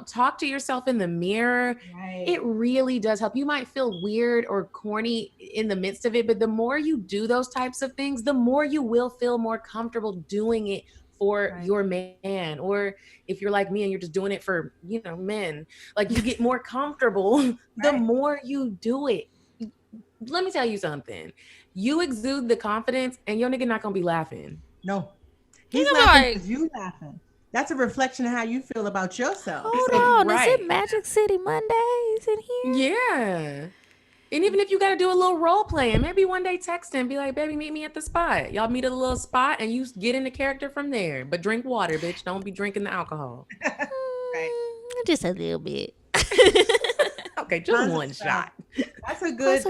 Talk to yourself in the mirror. Right. It really does help. You might feel weird or corny in the midst of it, but the more you do those types of things, the more you will feel more comfortable doing it for your man. Or if you're like me and you're just doing it for, men, like you get more comfortable the more you do it. Let me tell you something. You exude the confidence and your nigga not gonna be laughing. No. He's laughing because you laughing. That's a reflection of how you feel about yourself. Hold on. Is it Magic City Mondays in here? Yeah. And even if you got to do a little role play and maybe one day text him, be like, baby, meet me at the spot. Y'all meet at a little spot and you get into character from there. But drink water, bitch. Don't be drinking the alcohol. Just a little bit. Okay, just one shot. That's a good,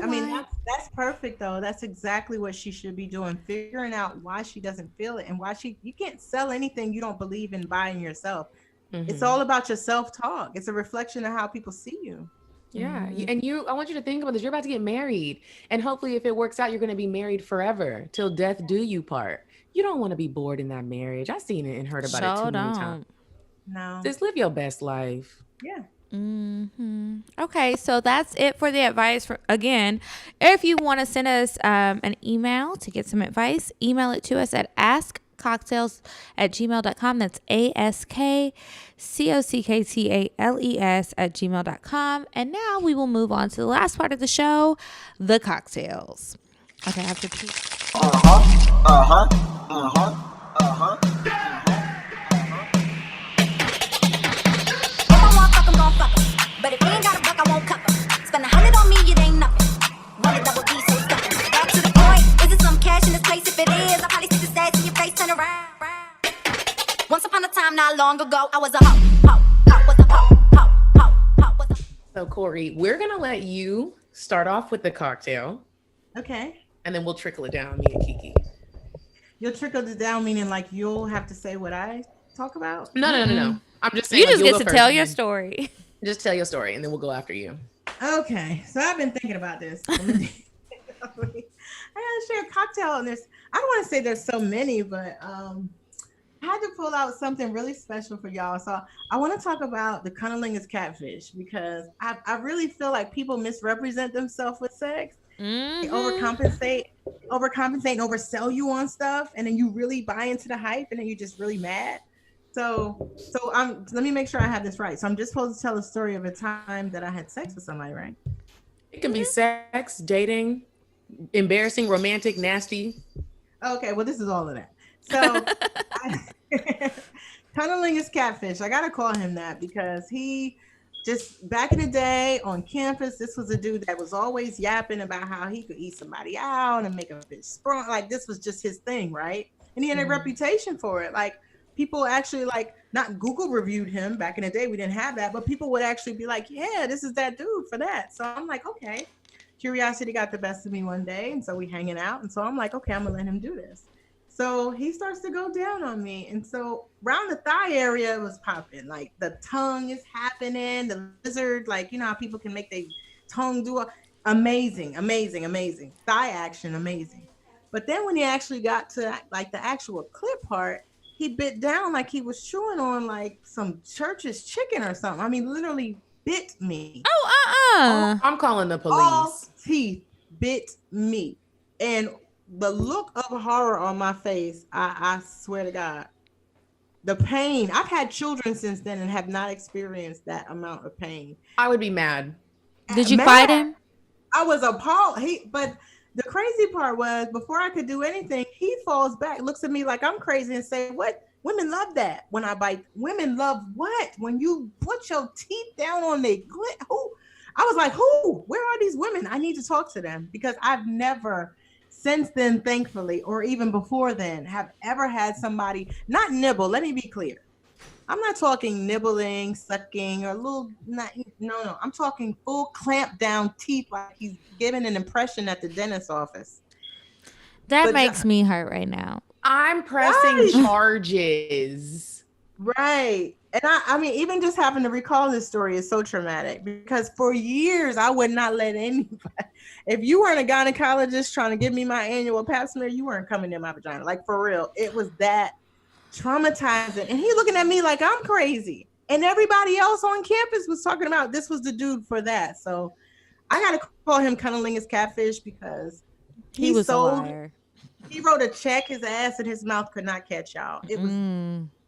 that's perfect though. That's exactly what she should be doing. Figuring out why she doesn't feel it and why you can't sell anything you don't believe in buying yourself. It's all about your self-talk. It's a reflection of how people see you. Yeah. And I want you to think about this. You're about to get married. And hopefully if it works out, you're going to be married forever till death do you part. You don't want to be bored in that marriage. I've seen it and heard about it too many times. No. Just live your best life. Yeah. Okay, so that's it for the advice. Again, if you want to send us an email to get some advice, email it to us at askcocktails@gmail.com. That's askcocktails@gmail.com. And now we will move on to the last part of the show, the cocktails. Okay, I have to pee. But if you ain't got a buck, I won't cup em. Spend 100 on me, it ain't nothing. Run a double D, so stuck em. Back to the point, is it some cash in this place? If it is, I'll probably see the stats in your face, turn around. Once upon a time, not long ago, I was a hoe. So Kori, we're going to let you start off with the cocktail. Okay. And then we'll trickle it down, me and Kiki. You'll trickle it down, meaning like you'll have to say what I talk about? No. I'm just saying. You just get to tell your story. Just tell your story, and then we'll go after you. Okay. So I've been thinking about this. I gotta share a cocktail, and I don't want to say there's so many, but I had to pull out something really special for y'all. So I want to talk about the cunnilingus catfish because I really feel like people misrepresent themselves with sex. They overcompensate, and oversell you on stuff, and then you really buy into the hype, and then you're just really mad. So let me make sure I have this right. So I'm just supposed to tell a story of a time that I had sex with somebody, right? It can be sex, dating, embarrassing, romantic, nasty. Okay, well, this is all of that. So cunnilingus catfish. I gotta call him that because he just back in the day on campus, this was a dude that was always yapping about how he could eat somebody out and make a bitch sprung. Like this was just his thing, right? And he had a reputation for it. Like people actually not Google reviewed him back in the day. We didn't have that, but people would actually be like, yeah, this is that dude for that. So I'm like, okay. Curiosity got the best of me one day. And so we hanging out. And so I'm like, okay, I'm gonna let him do this. So he starts to go down on me. And so around the thigh area was popping. Like the tongue is happening, the lizard, like, you know how people can make their tongue do amazing. Thigh action, amazing. But then when he actually got to like the actual clip part, he bit down like he was chewing on like some church's chicken or something. I mean, literally bit me. Oh, I'm calling the police. All teeth bit me. And the look of horror on my face, I swear to God, the pain. I've had children since then and have not experienced that amount of pain. I would be mad. Did you fight him? I was appalled. But the crazy part was, before I could do anything, he falls back, looks at me like I'm crazy, and say, "What? Women love that when I bite. Women love what? When you put your teeth down on their glit." Who? I was like, "Who? Where are these women? I need to talk to them," because I've never, since then, thankfully, or even before then, have ever had somebody not nibble. Let me be clear. I'm not talking nibbling, sucking, or a little. No. I'm talking full clamp down teeth, like he's giving an impression at the dentist's office. That makes me hurt right now. I'm pressing charges. Right. And I mean, even just having to recall this story is so traumatic, because for years I would not let anybody. If you weren't a gynecologist trying to give me my annual pap smear, you weren't coming in my vagina. Like, for real. It was that traumatizing. And he looking at me like I'm crazy. And everybody else on campus was talking about this was the dude for that. So I got to call him cunnilingus catfish, because he was a liar. He wrote a check his ass and his mouth could not catch, y'all. It was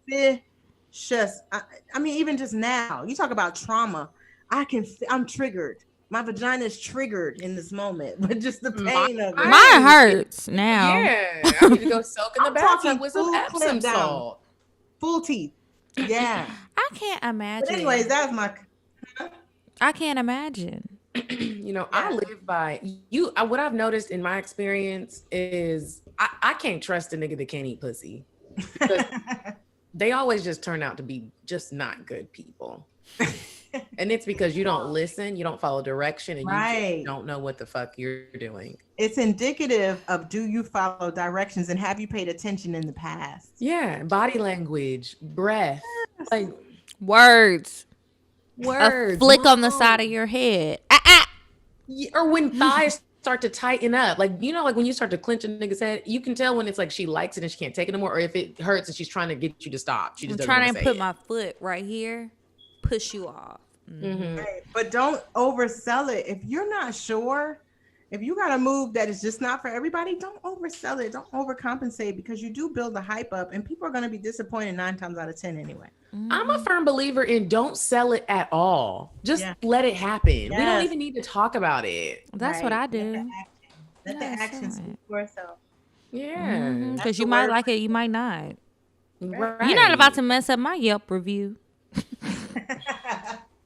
vicious. I mean, even just now, you talk about trauma. I'm triggered. My vagina is triggered in this moment, but just the pain of it. Mine hurts now. Yeah, I need to go soak in the bathtub with some Epsom salt. Full teeth. Yeah. I can't imagine. But anyways, that's my. I can't imagine. You know, I live by you. What I've noticed in my experience is I can't trust a nigga that can't eat pussy. They always just turn out to be just not good people. And it's because you don't listen, you don't follow direction, and you just don't know what the fuck you're doing. It's indicative of, do you follow directions, and have you paid attention in the past? Yeah, body language, breath, like words. A flick on the side of your head. Yeah, or when thighs start to tighten up, like, you know, like when you start to clench a nigga's head, you can tell when it's like she likes it and she can't take it anymore, or if it hurts and she's trying to get you to stop. She just I'm trying to put my foot right here, push you off. Mm-hmm. Right. But don't oversell it. If you're not sure, if you got a move that is just not for everybody, don't oversell it. Don't overcompensate, because you do build the hype up, and people are going to be disappointed 9 times out of 10 anyway. I'm a firm believer in don't sell it at all. Just let it happen. Yes. We don't even need to talk about it. That's what I do. Let the action speak for itself. Yeah. Because you might like it, you might not. Right. You're not about to mess up my Yelp review.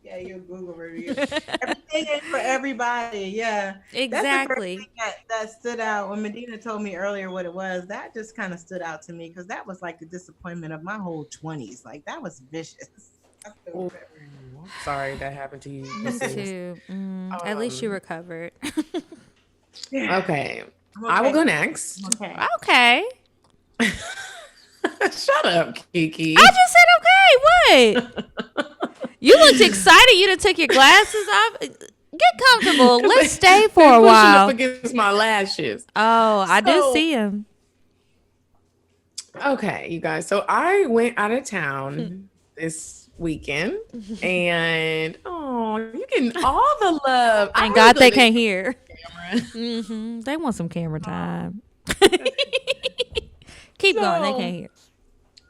Yeah, your Google review. Everything ain't for everybody. Yeah, exactly. That's the first thing that stood out when Medinah told me earlier what it was. That just kind of stood out to me, because that was like the disappointment of my whole 20s. Like, that was vicious. Sorry that happened to you. Me too. At least you recovered. Okay. I will go next. Okay. Shut up, Kiki. I just said okay. What? You looked excited. You done took your glasses off. Get comfortable. Let's stay for a while. Pushing up against my lashes. Oh, I do see him. Okay, you guys. So I went out of town this weekend, and you getting all the love. Thank God they can't hear. They want some camera time. Keep going. They can't hear.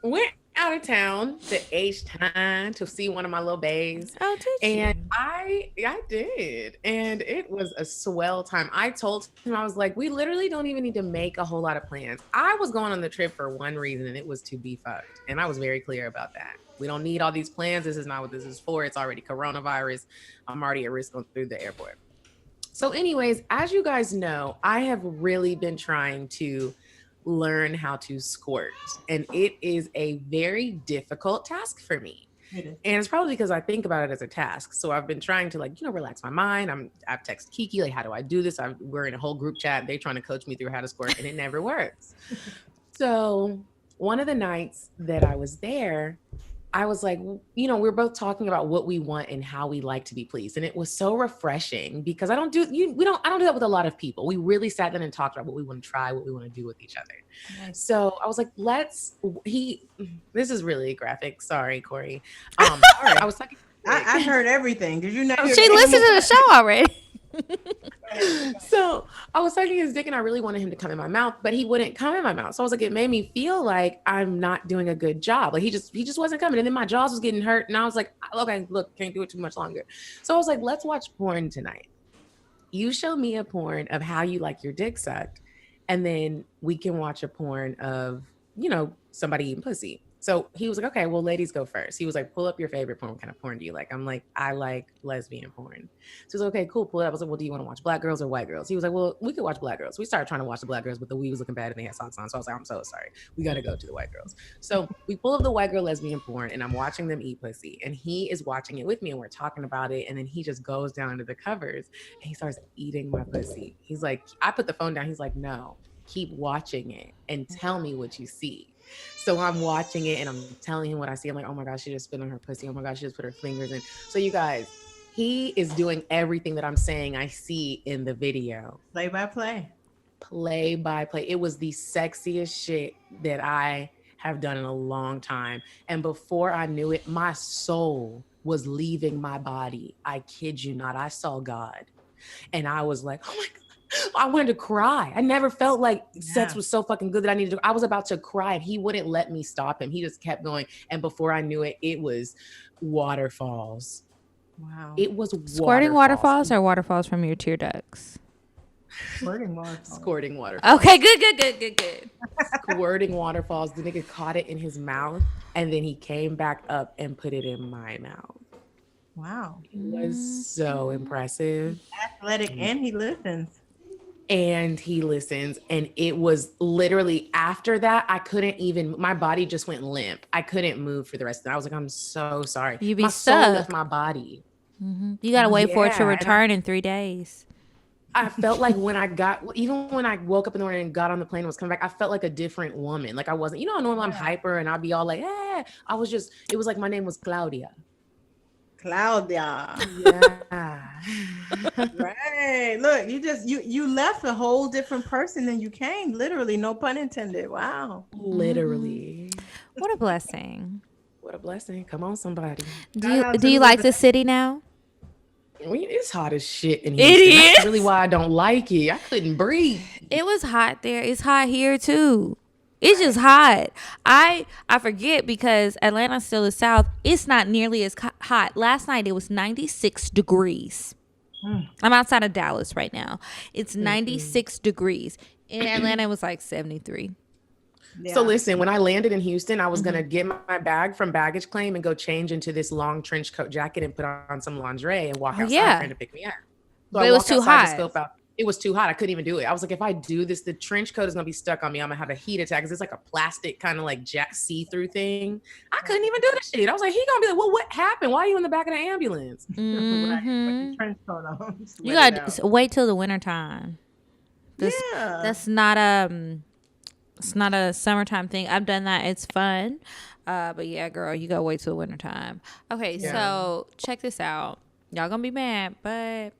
Went out of town to H-Town to see one of my little babes. Oh, did you? And I did. And it was a swell time. I told him, I was like, we literally don't even need to make a whole lot of plans. I was going on the trip for one reason, and it was to be fucked. And I was very clear about that. We don't need all these plans. This is not what this is for. It's already coronavirus. I'm already at risk going through the airport. So anyways, as you guys know, I have really been trying to learn how to squirt, and it is a very difficult task for me. And it's probably because I think about it as a task. So I've been trying to, like, relax my mind. I've texted Kiki, like, how do I do this? We're in a whole group chat. They're trying to coach me through how to squirt, and it never works. So one of the nights that I was there, I was like, we're both talking about what we want and how we like to be pleased. And it was so refreshing, because I don't do that with a lot of people. We really sat down and talked about what we want to try, what we want to do with each other. Nice. So I was like, this is really graphic. Sorry, Kori. All right, I was talking. I heard everything. Did you know? She listened to the show already. So I was sucking his dick and I really wanted him to come in my mouth, but he wouldn't come in my mouth. So I was like, it made me feel like I'm not doing a good job. Like he just wasn't coming. And then my jaws was getting hurt. And I was like, okay, look, can't do it too much longer. So I was like, let's watch porn tonight. You show me a porn of how you like your dick sucked. And then we can watch a porn of, somebody eating pussy. So he was like, okay, well, ladies go first. He was like, pull up your favorite porn. What kind of porn do you like? I'm like, I like lesbian porn. So he was like, okay, cool, pull it up. I was like, well, do you want to watch black girls or white girls? He was like, well, we could watch black girls. We started trying to watch the black girls, but the weed was looking bad and they had socks on. So I was like, I'm so sorry. We got to go to the white girls. So we pull up the white girl lesbian porn and I'm watching them eat pussy. And he is watching it with me and we're talking about it. And then he just goes down into the covers and he starts eating my pussy. He's like, I put the phone down. He's like, no, keep watching it and tell me what you see. So I'm watching it and I'm telling him what I see. I'm like, oh my gosh, she just spit on her pussy. Oh my gosh, she just put her fingers in. So you guys, he is doing everything that I'm saying I see in the video. Play by play. Play by play. It was the sexiest shit that I have done in a long time. And before I knew it, my soul was leaving my body. I kid you not. I saw God. And I was like, oh my God. I wanted to cry. I never felt like sex was so fucking good that I needed to. I was about to cry and he wouldn't let me stop him. He just kept going. And before I knew it, it was waterfalls. Wow. It was squirting waterfalls or waterfalls from your tear ducts? Squirting waterfalls. Squirting waterfalls. Okay, good. Squirting waterfalls. The nigga caught it in his mouth and then he came back up and put it in my mouth. Wow. It was so impressive. Athletic and he listens. And he listens. And it was literally after that, I couldn't even, my body just went limp. I couldn't move for the rest of it. I was like, I'm so sorry. You be my stuck. soul left my body. Mm-hmm. You got to wait for it to return in 3 days. I felt like when I woke up in the morning and got on the plane and was coming back, I felt like a different woman. Like I wasn't, normally I'm hyper and I'd be all like, hey, it was like my name was Claudia. Yeah. Right. Look, you left a whole different person than you came. Literally, no pun intended. Wow. Literally. What a blessing. What a blessing. Come on, somebody. Do you like the city now? It's hot as shit in Houston. It is. That's really why I don't like it. I couldn't breathe. It was hot there. It's hot here too. It's just hot. I forget because Atlanta's still the South. It's not nearly as hot. Last night it was 96 degrees. I'm outside of Dallas right now. It's 96 degrees. In Atlanta it was like 73. Yeah. So listen, when I landed in Houston, I was going to get my bag from baggage claim and go change into this long trench coat jacket and put on some lingerie and walk outside for him to pick me up. So but it was too hot. It was too hot. I couldn't even do it. I was like, if I do this, the trench coat is going to be stuck on me. I'm going to have a heat attack because it's like a plastic kind of like see-through thing. I couldn't even do this shit. I was like, he going to be like, well, what happened? Why are you in the back of the ambulance? Mm-hmm. Trench coat on. You got to wait till the wintertime. That's not it's not a summertime thing. I've done that. It's fun. But yeah, girl, you got to wait till the wintertime. Okay, so check this out. Y'all going to be mad, but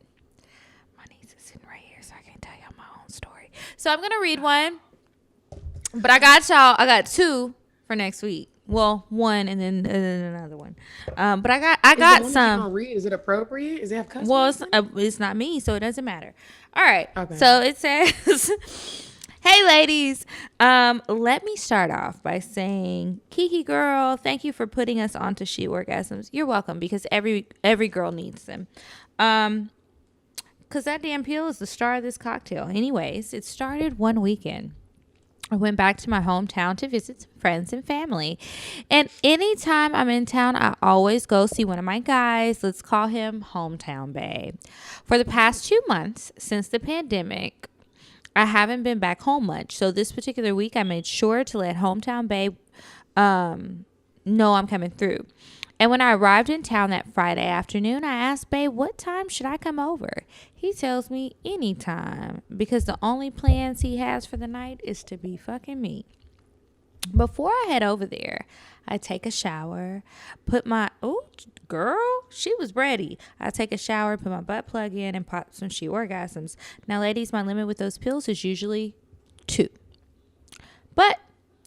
so I'm going to read one, but I got two for next week. Well, one and then another one. But I got some. Read? Is it appropriate? Does it have cuss words? Well, it's not me, so it doesn't matter. All right. Okay. So it says, hey ladies, let me start off by saying, Kiki girl, thank you for putting us onto She Orgasms. You're welcome, because every girl needs them. Because that damn pill is the star of this cocktail. Anyways, it started one weekend. I went back to my hometown to visit some friends and family. And anytime I'm in town, I always go see one of my guys. Let's call him Hometown Bae. For the past 2 months, since the pandemic, I haven't been back home much. So this particular week, I made sure to let Hometown Bae know I'm coming through. And when I arrived in town that Friday afternoon, I asked Bae, what time should I come over? He tells me anytime, because the only plans he has for the night is to be fucking me. Before I head over there, I take a shower, she was ready. I take a shower, put my butt plug in, and pop some She Orgasms. Now, ladies, my limit with those pills is usually 2. But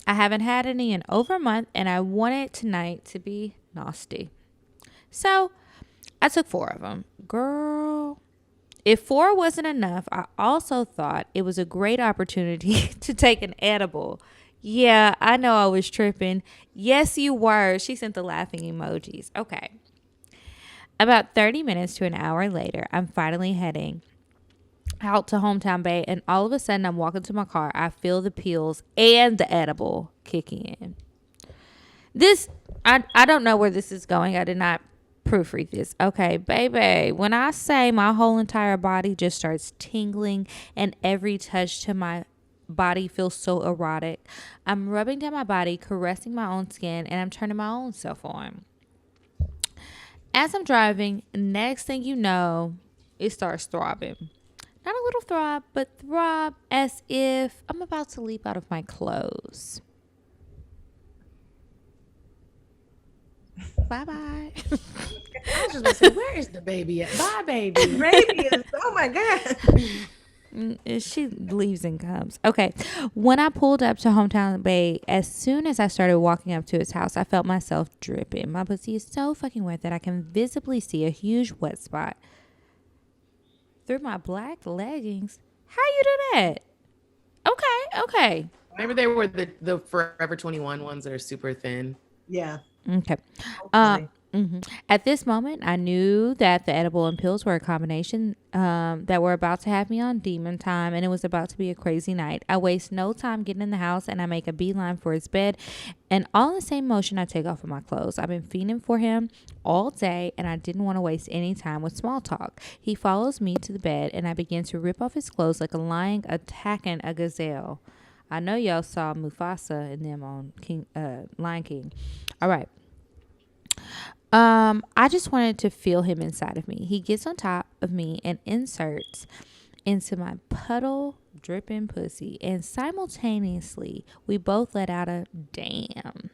I haven't had any in over a month, and I wanted tonight to be nasty. So I took 4 of them. Girl, If 4 wasn't enough, I also thought it was a great opportunity to take an edible. Yeah, I know I was tripping. Yes, you were. She sent the laughing emojis. Okay. About 30 minutes to an hour later, I'm finally heading out to Hometown Bay, and all of a sudden I'm walking to my car. I feel the pills and the edible kicking in. I don't know where this is going. I did not proofread this. Okay, baby, when I say my whole entire body just starts tingling and every touch to my body feels so erotic, I'm rubbing down my body, caressing my own skin, and I'm turning my own self on. As I'm driving, next thing you know, it starts throbbing. Not a little throb, but throb as if I'm about to leap out of my clothes. Bye-bye. I was just gonna say, where is the baby at? Bye, baby. Baby is, oh my God. She leaves and comes. Okay. When I pulled up to Hometown Bay, as soon as I started walking up to his house, I felt myself dripping. My pussy is so fucking wet that I can visibly see a huge wet spot through my black leggings. How you do that? Okay. Remember they were the Forever 21 ones that are super thin? Yeah. Okay. At this moment, I knew that the edible and pills were a combination that were about to have me on demon time, and it was about to be a crazy night. I waste no time getting in the house, and I make a beeline for his bed, and all in the same motion, I take off of my clothes. I've been fiending for him all day, and I didn't want to waste any time with small talk. He follows me to the bed, and I begin to rip off his clothes like a lion attacking a gazelle. I know y'all saw Mufasa and them on Lion King. All right. I just wanted to feel him inside of me. He gets on top of me and inserts into my puddle dripping pussy, and simultaneously we both let out a damn.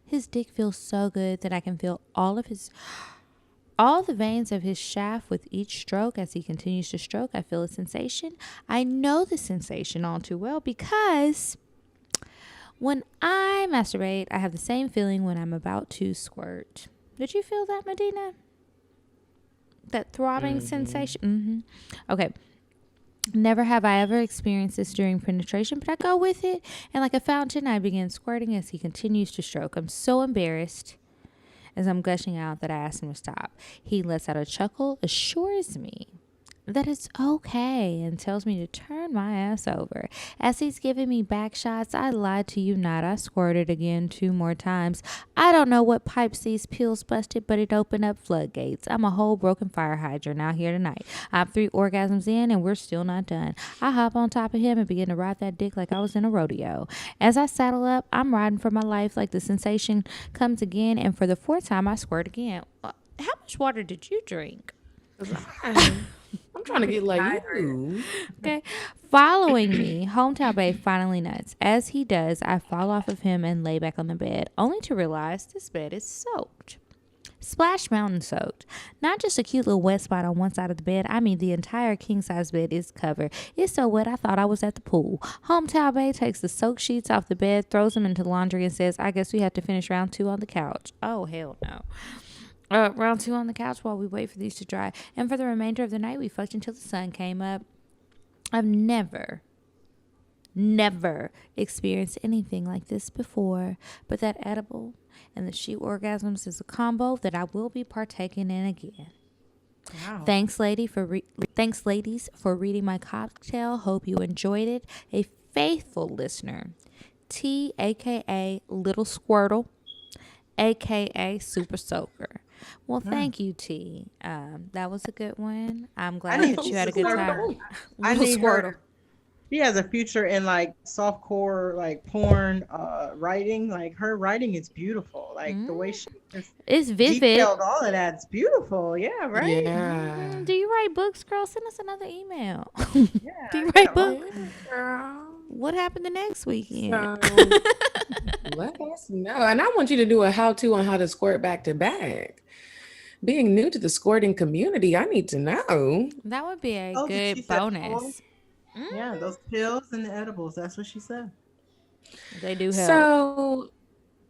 His dick feels so good that I can feel all the veins of his shaft with each stroke. As he continues to stroke, I feel a sensation. I know the sensation all too well because when I masturbate, I have the same feeling when I'm about to squirt. Did you feel that, Medinah? That throbbing sensation? Okay. Never have I ever experienced this during penetration, but I go with it. And like a fountain, I begin squirting as he continues to stroke. I'm so embarrassed as I'm gushing out that I ask him to stop. He lets out a chuckle, assures me that it's okay, and tells me to turn my ass over. As he's giving me back shots, I lied to you not. I squirted again 2 more times. I don't know what pipes these pills busted, but it opened up floodgates. I'm a whole broken fire hydrant out here tonight. I'm 3 orgasms in, and we're still not done. I hop on top of him and begin to ride that dick like I was in a rodeo. As I saddle up, I'm riding for my life like the sensation comes again, and for the 4th time, I squirt again. How much water did you drink? I'm trying to get like you. Okay. Following me, Hometown Bay finally nuts. As he does, I fall off of him and lay back on the bed, only to realize this bed is soaked. Splash Mountain soaked. Not just a cute little wet spot on one side of the bed. I mean, the entire king-size bed is covered. It's so wet, I thought I was at the pool. Hometown Bay takes the soaked sheets off the bed, throws them into the laundry, and says, I guess we have to finish round 2 on the couch. Oh, hell no. Round 2 on the couch while we wait for these to dry. And for the remainder of the night, we fucked until the sun came up. I've never experienced anything like this before, but that edible and the sheep orgasms is a combo that I will be partaking in again. Wow. Thanks, ladies, for reading my cocktail. Hope you enjoyed it. A faithful listener, T, a.k.a. Little Squirtle, a.k.a. Super Soaker. Well, thank you, T. That was a good one. I'm glad that you had a good time. I need her. She has a future in like softcore, like porn writing. Like her writing is beautiful. Like the way she it's vivid. Detailed all of that's beautiful. Yeah, right. Yeah. Do you write books, girl? Send us another email. Yeah. Do you write books? Girl. What happened the next weekend? Let us know. And I want you to do a how-to on how to squirt back to back. Being new to the squirting community, I need to know. That would be a good bonus. Yeah, those pills and the edibles. That's what she said. They do help. So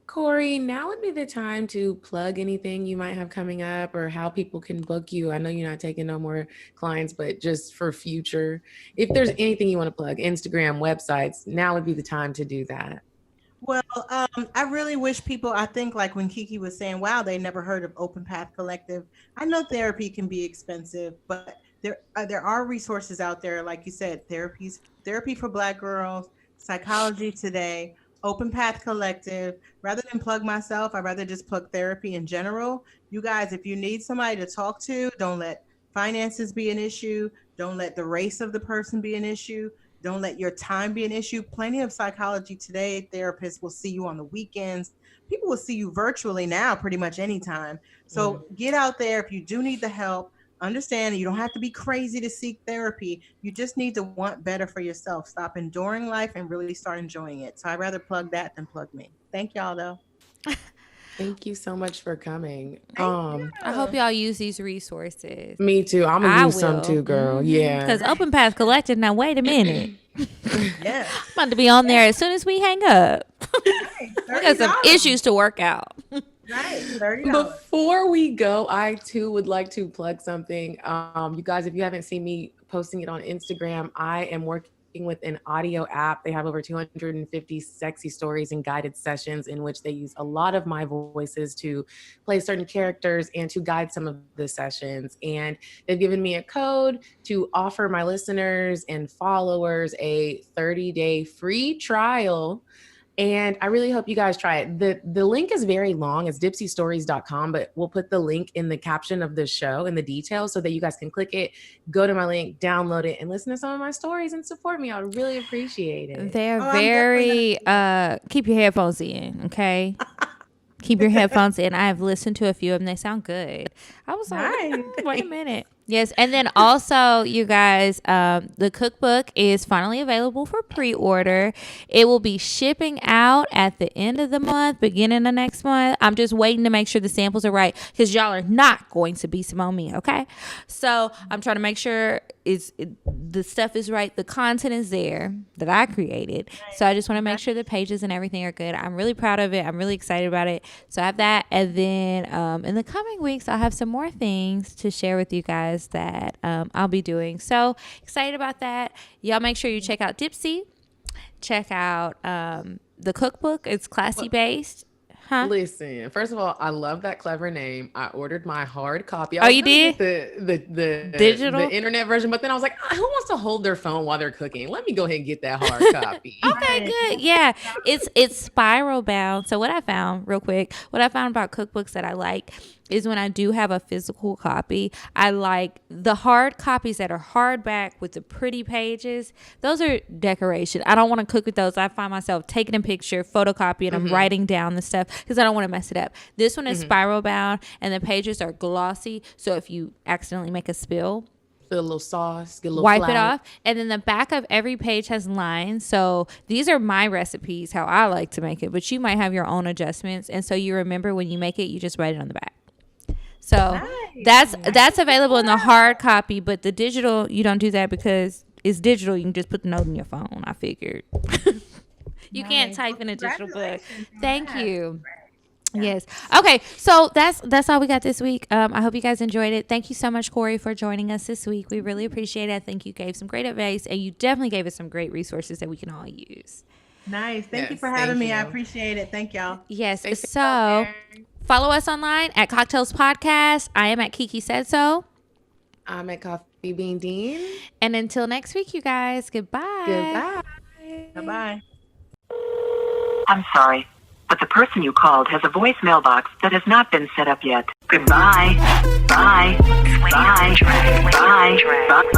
Kori, now would be the time to plug anything you might have coming up or how people can book you. I know you're not taking no more clients, but just for future, if there's anything you want to plug, Instagram, websites, now would be the time to do that. Well, I really wish people, I think like when Kiki was saying, wow, they never heard of Open Path Collective. I know therapy can be expensive, but there are resources out there. Like you said, therapy for Black girls, Psychology Today, Open Path Collective. Rather than plug myself, I'd rather just plug therapy in general. You guys, if you need somebody to talk to, don't let finances be an issue. Don't let the race of the person be an issue. Don't let your time be an issue. Plenty of Psychology Today therapists will see you on the weekends. People will see you virtually now pretty much anytime. So get out there. If you do need the help, understand you don't have to be crazy to seek therapy. You just need to want better for yourself. Stop enduring life and really start enjoying it. So I'd rather plug that than plug me. Thank y'all though. Thank you so much for coming. I hope y'all use these resources. Me too. I'm gonna use some too, girl. Yeah. Because Open Path Collective. Now wait a minute. Yeah. I'm about to be on there as soon as we hang up. I got some issues to work out. Right. $30. Before we go, I too would like to plug something. You guys, if you haven't seen me posting it on Instagram, I am working with an audio app. They have over 250 sexy stories and guided sessions in which they use a lot of my voices to play certain characters and to guide some of the sessions. And they've given me a code to offer my listeners and followers a 30-day free trial. And I really hope you guys try it. The link is very long. It's dipseastories.com, but we'll put the link in the caption of the show in the details so that you guys can click it, go to my link, download it, and listen to some of my stories and support me. I would really appreciate it. They're very, keep your headphones in, okay? Keep your headphones in. I have listened to a few of them. They sound good. I was like, wait a minute. Yes. And then also, you guys, the cookbook is finally available for pre-order. It will be shipping out at the end of the month, beginning of next month. I'm just waiting to make sure the samples are right because y'all are not going to be Simone me, okay? So I'm trying to make sure the stuff is right. The content is there that I created. So I just want to make sure the pages and everything are good. I'm really proud of it. I'm really excited about it. So I have that. And then in the coming weeks, I'll have some more things to share with you guys that I'll be doing. So excited about that. Y'all make sure you check out DIPSEA. Check out the cookbook. It's classy based. Huh? Listen, first of all, I love that clever name. I ordered my hard copy. Oh, you did? The digital? The internet version, but then I was like, who wants to hold their phone while they're cooking? Let me go ahead and get that hard copy. Okay, good. Yeah, it's spiral bound. So what I found about cookbooks that I like is when I do have a physical copy, I like the hard copies that are hardback with the pretty pages. Those are decoration. I don't want to cook with those. I find myself taking a picture, photocopying, and writing down the stuff because I don't want to mess it up. This one is spiral bound and the pages are glossy. So if you accidentally make a spill, a little sauce, get a little wipe flat. it off. And then the back of every page has lines. So these are my recipes, how I like to make it, but you might have your own adjustments. And so you remember when you make it, you just write it on the back. So that's available in the hard copy, but the digital, you don't do that because it's digital. You can just put the note in your phone, I figured. You can't type in a digital book. Thank you. Yes. Okay. So that's all we got this week. I hope you guys enjoyed it. Thank you so much, Kori, for joining us this week. We really appreciate it. I think you gave some great advice and you definitely gave us some great resources that we can all use. Nice. Thank you for having me. I appreciate it. Thank y'all. Yes. So follow us online at CockTales Podcast. I am at Kiki Said So. I'm at Coffee Bean Dean. And until next week, you guys, goodbye. Goodbye. Bye-bye. I'm sorry, but the person you called has a voicemail box that has not been set up yet. Goodbye. Bye. Bye. Bye. Bye.